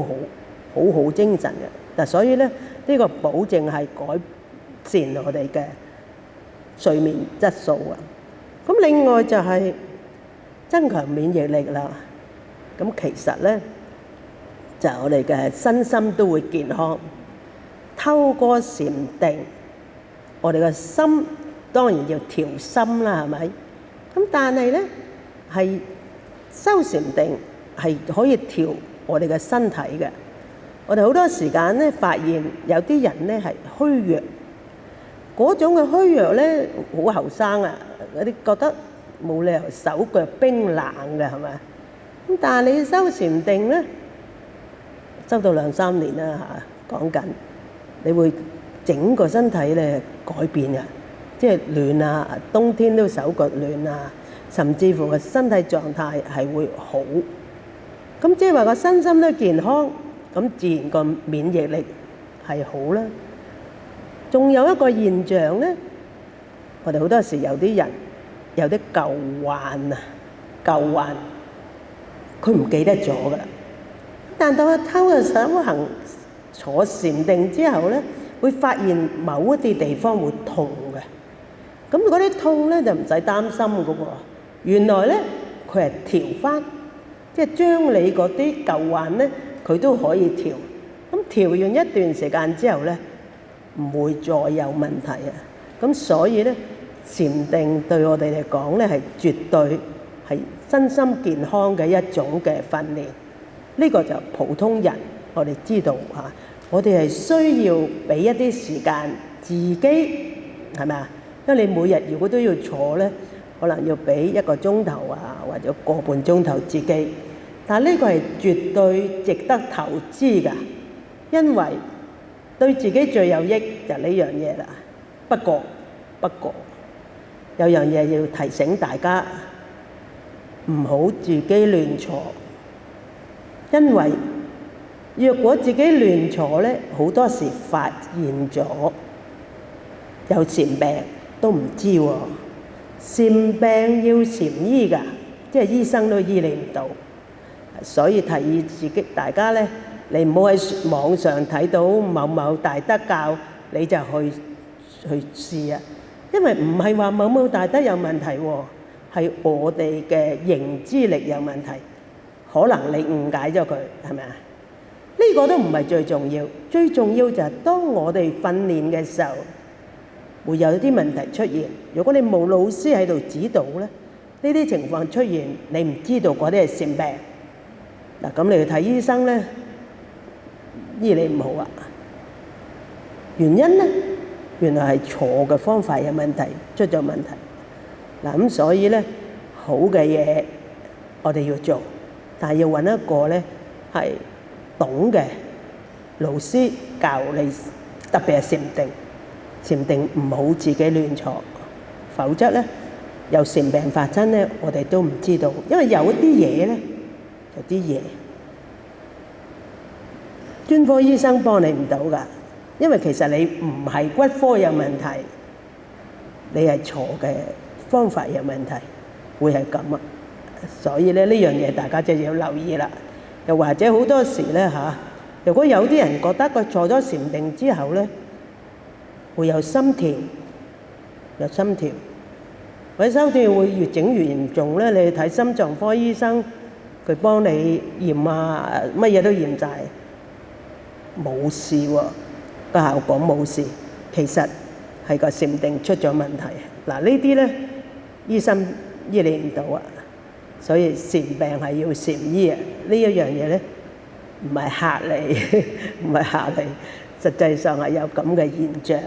精神嘅。嗱，所以咧呢個保證係改善我哋嘅睡眠質素啊。咁另外就係增強免疫力啦。咁其實咧就係我哋嘅身心都會健康。透過禪定，我哋嘅心當然要調心啦，係咪？咁但係咧係修禪定係可以調我哋嘅身體嘅。我哋好多時間咧發現有啲人咧係虛弱，嗰種嘅虛弱咧好後生啊，有啲覺得冇理由手腳冰冷嘅係咪？咁但係你修禪定咧，修到2-3年啦嚇，講緊你會整個身體咧改變嘅，即係暖啊，冬天都手腳暖啊，甚至乎個身體狀態係會好。咁即係話個身心都健康，咁自然個免疫力係好啦。仲有一個現象咧，我哋好多時有啲人有啲舊患啊，舊患佢唔記得咗㗎啦。但到佢偷咗修行坐禪定之後咧，會發現某一啲地方會痛嘅。咁嗰啲痛咧就唔使擔心㗎喎。原來咧佢係調返，即係將你嗰啲舊患咧，佢都可以調。咁調完一段時間之後咧，唔會再有問題啊。咁所以咧，禪定對我哋嚟講咧係絕對係身心健康嘅一種嘅訓練。呢個就普通人，我哋知道嚇，我哋係需要俾一啲時間自己，係咪啊？因為你每日如果都要坐咧，可能要俾1個鐘頭啊，或者個半鐘頭自己。但係呢個係絕對值得投資㗎，因為對自己最有益就呢樣嘢啦。不過有樣嘢要提醒大家，唔好自己亂坐。因為若果自己亂坐咧，好多時發現咗有禪病都唔知喎。禪病要禪醫㗎，即係醫生都醫你唔到。所以提議大家咧，你唔好喺網上睇到某某大德教，你就去試啊。因為唔係話某某大德有問題喎，係我哋嘅認知力有問題。可能你誤解咗佢，係咪啊？呢個都唔係最重要，最重要就係當我哋訓練嘅時候，會有啲問題出現。如果你冇老師喺度指導咧，呢啲情況出現，你唔知道嗰啲係禪病。嗱，咁你去睇醫生咧，醫你唔好啊。原因咧，原來係坐嘅方法有問題，出咗問題。嗱，咁所以咧，好嘅嘢我哋要做。但係要揾一個咧係懂嘅老師教你，特別係禪定。禪定唔好自己亂坐，否則咧有禪病發生咧，我哋都唔知道。因為有啲嘢咧，有啲嘢專科醫生幫你唔到㗎。因為其實你唔係骨科有問題，你係坐嘅方法有問題，會係咁啊。所以咧呢樣嘢大家就要留意啦。又或者好多時咧嚇，如果有啲人覺得佢坐咗禪定之後咧，會有心跳，或者心跳會越整越嚴重咧，你去睇心臟科醫生，佢幫你驗啊，乜嘢都驗晒，冇事喎，個效果冇事，其實係個禪定出咗問題。嗱，呢啲咧醫生醫你唔到啊。所以禪病係要禪醫啊！呢一樣嘢咧，唔係嚇你，唔係嚇你，實際上係有咁嘅現象，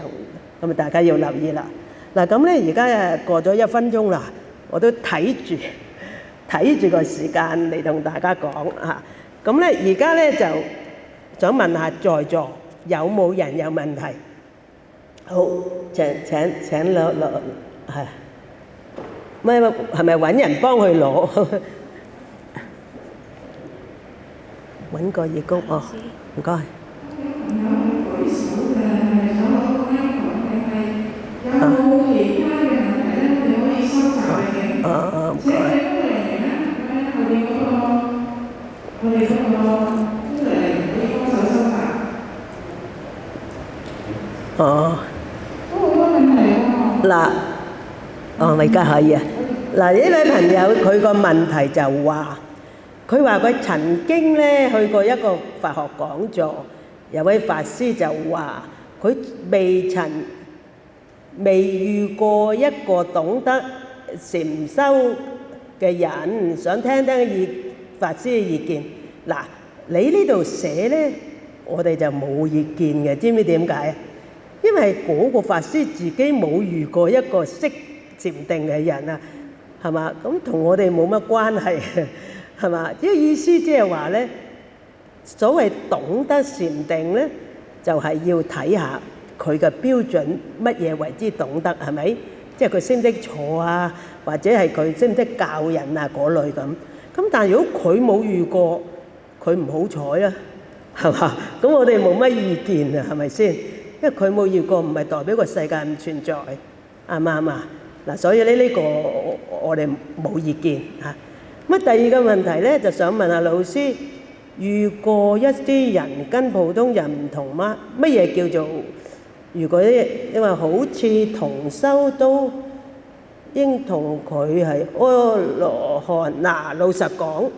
咁啊大家要留意啦。嗱，咁咧而家過咗1分鐘啦，我都睇住個時間嚟同大家講嚇。咁咧而家咧就想問下在座有冇人有問題？好，請落係。咩？係咪揾人幫佢攞？揾個義工哦，唔該。唔該。嗱，我而家可以啊。嗱，呢位朋友佢個問題就話，佢話佢曾經咧去過一個佛學講座，有位法師就話佢未曾未遇過一個懂得禪修嘅人，想聽聽法師嘅意見。嗱，你呢度寫呢，我哋就冇意見嘅，知唔知點解啊？因為嗰個法師自己冇遇過一個識禪定嘅人啊，係嘛？咁同我哋冇乜關係，係嘛？即係意思即係話呢，所謂懂得禪定呢，就係要睇下佢嘅標準，乜嘢為之懂得，係咪？即係佢識唔識坐啊，或者係佢識唔識教人啊嗰類咁。咁但係如果佢冇遇過，佢唔好彩啦，係嘛？咁我哋冇乜意見啊，係咪先？因為佢冇遇過，唔係代表個世界唔存在，啱唔啱啊？嗱，所以呢個我哋冇意見嚇。咁第二個問題咧，就想問下老師，遇過一啲人跟普通人唔同嗎？乜嘢叫做如果因為好似同修都應同佢係阿羅漢？嗱，老實講，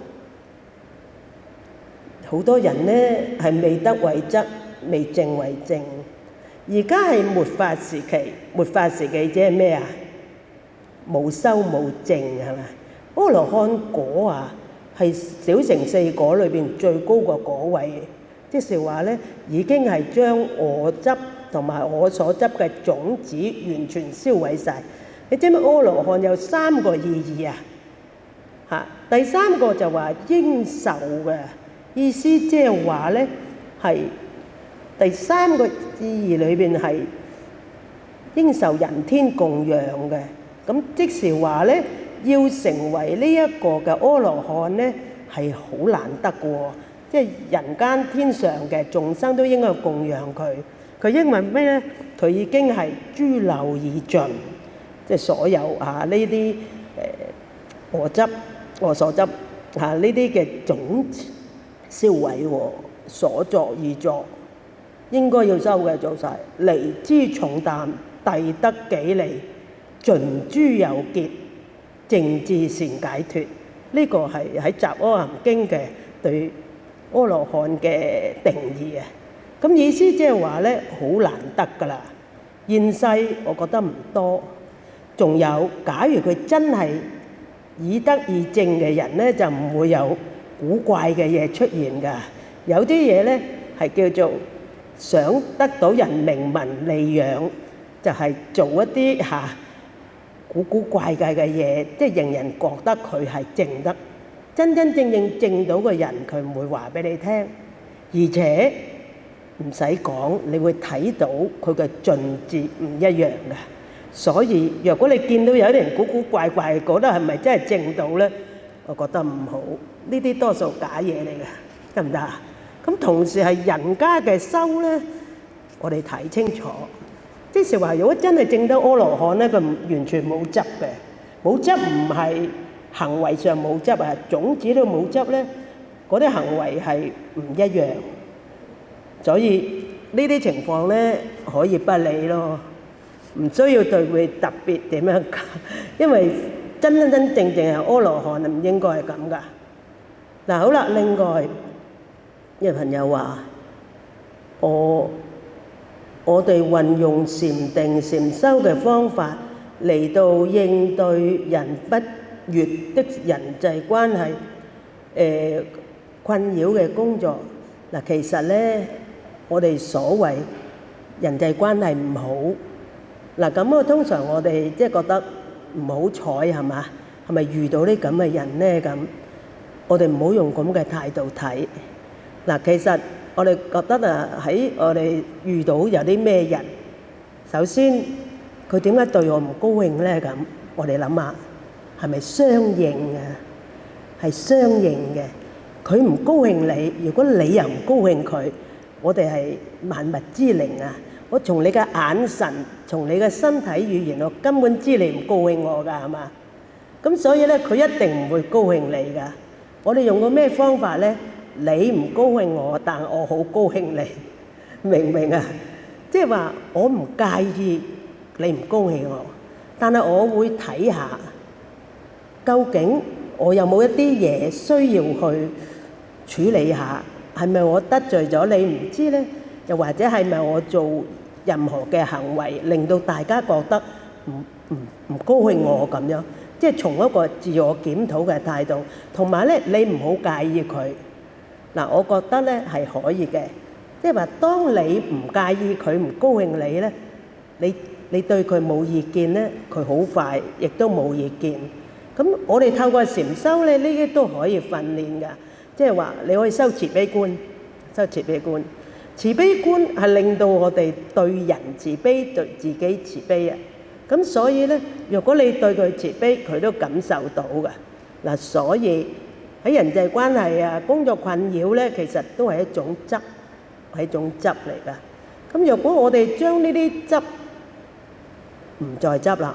好多人咧係未得為則，未證為證。而家係末法時期，末法時期即係咩啊？冇修冇證係咪？阿羅漢果啊，係小乘四果裏邊最高個果位，即是話咧已經係將我執同埋我所執嘅種子完全燒毀晒。你知唔知阿羅漢有3個意義啊？嚇，第3個就話應受嘅意思，即係話咧係第3個意義裏邊係應受人天供養嘅。咁即是話咧，要成為呢一個嘅阿羅漢咧係好難得嘅喎，即係人間天上嘅眾生都應該供養佢。佢因為咩咧？佢已經係諸漏已盡，即係所有呢啲我執我所執呢啲嘅總銷毀喎，所作已作，應該要修嘅做晒，離之重擔，遞得己利，盡諸有結，淨至善解脫。呢個係喺《雜阿含經》嘅對阿羅漢嘅定義啊。咁意思即係話咧，好難得㗎啦。現世我覺得唔多，仲有假如佢真係以德以正嘅人咧，就唔會有古怪嘅嘢出現㗎。有啲嘢咧係叫做想得到人名聞利養，就係做一啲古古怪怪嘅嘢，即係令人覺得佢係正得。真真正正正到嘅人，佢唔會話俾你聽，而且唔使講，你會睇到佢嘅盡節唔一樣嘅。所以若果你見到有啲人古古怪怪，覺得係咪真係正到咧？我覺得唔好，呢啲多數假嘢嚟嘅，得唔得啊？咁同時係人家嘅修咧，我哋睇清楚。即是話，如果真係證得阿羅漢咧，佢完全冇執嘅，冇執唔係行為上冇執啊，種子都冇執咧，嗰啲行為係唔一樣。所以呢啲情況咧可以不理咯，唔需要對佢特別點樣搞，因為真真正正係阿羅漢唔應該係咁噶。嗱，好啦，另外有朋友話我哋運用禪定禪修嘅方法嚟到應對人不悅的人際關係困擾嘅工作。嗱，其實咧我哋所謂人際關係唔好，嗱咁通常我哋即係覺得唔好彩係嘛？係咪遇到啲咁嘅人咧？咁我哋唔好用咁嘅態度睇。嗱，其實我哋覺得喺我哋遇到有啲咩人，首先佢點解對我唔高興咧？咁我哋諗下，係咪相應啊？係相應嘅。佢唔高興你，如果你又唔高興佢，我哋係萬物之靈啊！我從你嘅眼神，從你嘅身體語言，我根本知你唔高興我㗎，係嘛？咁所以咧，佢一定唔會高興你㗎。我哋用個咩方法咧？你唔高興我，但我好高興你，明唔明啊？即係話我唔介意你唔高興我，但係我會睇下究竟我有冇一啲嘢需要去處理下，係咪我得罪咗你唔知咧？又或者係咪我做任何嘅行為令到大家覺得唔高興我咁樣，即係從一個自我檢討嘅態度，同埋咧你唔好介意佢。嗱，我覺得咧係可以嘅，即係話當你唔介意佢唔高興你咧，你對佢冇意見咧，佢好快亦都冇意見。咁我哋透過禪修咧，呢啲都可以訓練㗎，即係話你可以修慈悲觀，修慈悲觀。慈悲觀係令到我哋對人慈悲，對自己慈悲啊。咁所以咧，如果你對佢慈悲，佢都感受到㗎。嗱，所以喺人際關係啊、工作困擾咧，其實都係一種執，係一種執嚟㗎。咁若果我哋將呢啲執唔再執啦，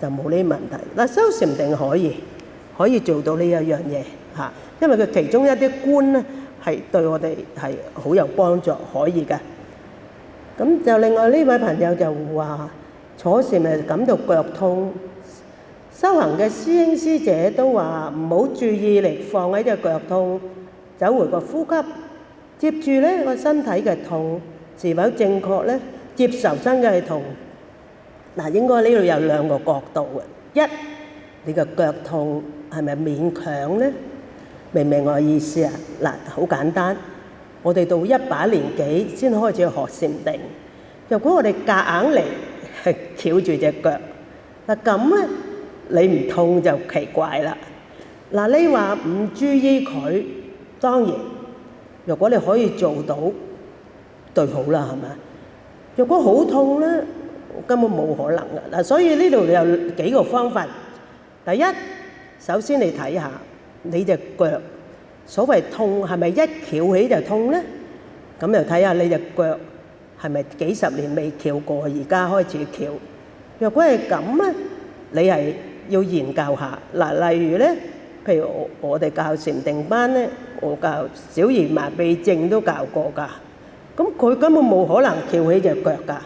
就冇呢啲問題。嗱，修禪定可以做到呢一樣嘢嚇，因為佢其中一啲觀咧係對我哋係好有幫助，可以㗎。咁就另外呢位朋友就話坐禪係感到腳痛，修行嘅師兄師姐都話唔好注意力放喺隻腳痛，走回個呼吸，接住咧個身體嘅痛是否正確咧？接受身體嘅痛。嗱，應該呢度有兩個角度嘅。一，你個腳痛係咪勉強咧？明唔明我意思啊？嗱，好簡單，我哋到一把年紀先開始學禪定。如果我哋夾硬嚟係翹住隻腳，嗱咁咧你唔痛就奇怪啦。嗱，你話唔注意佢，當然，如果你可以做到，對好啦，係咪？如果好痛咧，根本冇可能嘅。嗱，所以呢度有幾個方法。第一，首先你睇下你隻腳，所謂痛係咪一翹起就痛咧？咁又睇下你隻腳係咪幾十年未翹過，而家開始翹。若果係咁咧，你係要研究下。嗱，例如咧，譬如我哋教禪定班咧，我教小兒麻痹症都教過㗎。咁佢根本冇可能翹起隻腳㗎。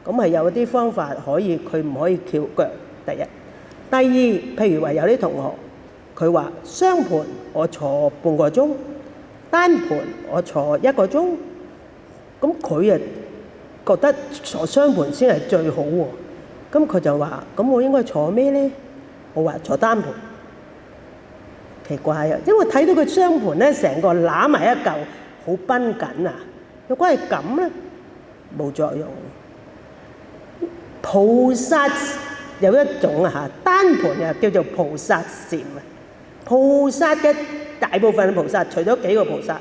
咁係有啲方法可以，佢唔可以翹腳。第一，第二，譬如話有啲同學佢話雙盤我坐半個鐘，單盤我坐1個鐘，咁佢啊覺得坐雙盤先係最好喎。咁佢就話：咁我應該坐咩咧？我話坐單盤。奇怪啊，因為睇到佢雙盤咧，成個攬埋一嚿，好繃緊啊。如果係咁咧，冇作用。菩薩有一種啊嚇，單盤啊叫做菩薩禪啊。菩薩嘅大部分菩薩，除咗幾個菩薩，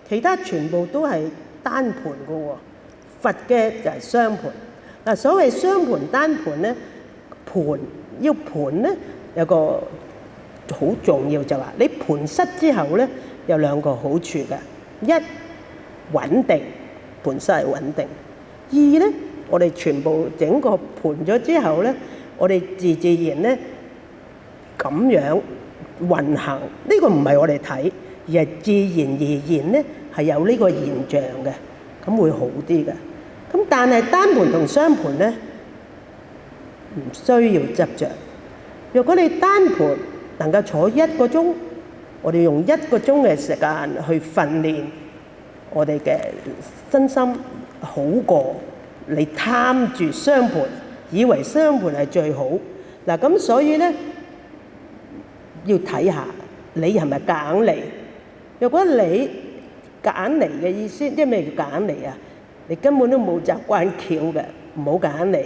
其他全部都係單盤嘅喎。佛嘅就係雙盤。嗱，所謂雙盤單盤咧，盤要盤咧有個好重要就話，你盤膝之後咧有兩個好處嘅。一，穩定，盤膝係穩定。二咧，我哋全部整個盤咗之後咧，我哋自然咧咁樣運行。呢個唔係我哋睇，而係自然而然咧係有呢個現象嘅，咁會好啲嘅。咁但係單盤同雙盤咧唔需要執着。如果你單盤能夠坐1個鐘，我哋用1個鐘嘅時間去訓練我哋嘅身心，好過你貪住雙盤，以為雙盤係最好。嗱，咁所以咧要睇下你係咪夾硬嚟。如果你夾硬嚟嘅意思，即係咩叫夾硬嚟啊？你根本都冇習慣翹嘅，唔好夾硬嚟。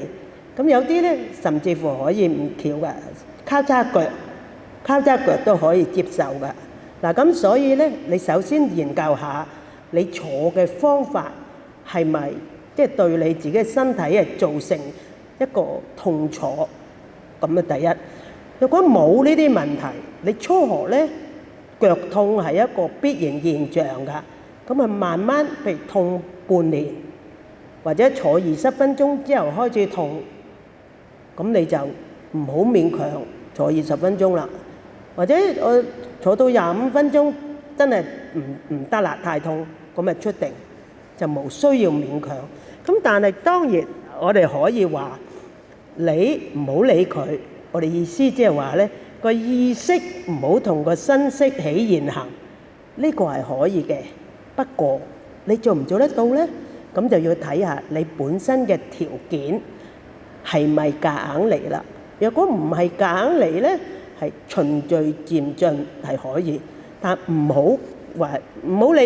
咁有啲咧甚至乎可以唔翹嘅，交叉腳都可以接受嘅。嗱，咁所以咧，你首先研究下你坐嘅方法係咪即係對你自己身體係造成一個痛楚咁啊？第一，如果冇呢啲問題，你初學咧腳痛係一個必然現象㗎。咁啊，慢慢譬如痛半年，或者坐20分鐘之後開始痛，咁你就唔好勉強坐20分鐘啦。或者我坐到25分鐘真係唔得啦，太痛，咁咪出定，就冇需要勉強。咁但係當然我哋可以話你唔好理佢，我哋意思即係話咧個意識唔好同個身識起現行，呢個係可以嘅。不過你做唔做得到咧？咁就要睇下你本身嘅條件係咪夾硬嚟啦。若果唔係夾硬嚟咧，係循序漸進係可以，但唔好理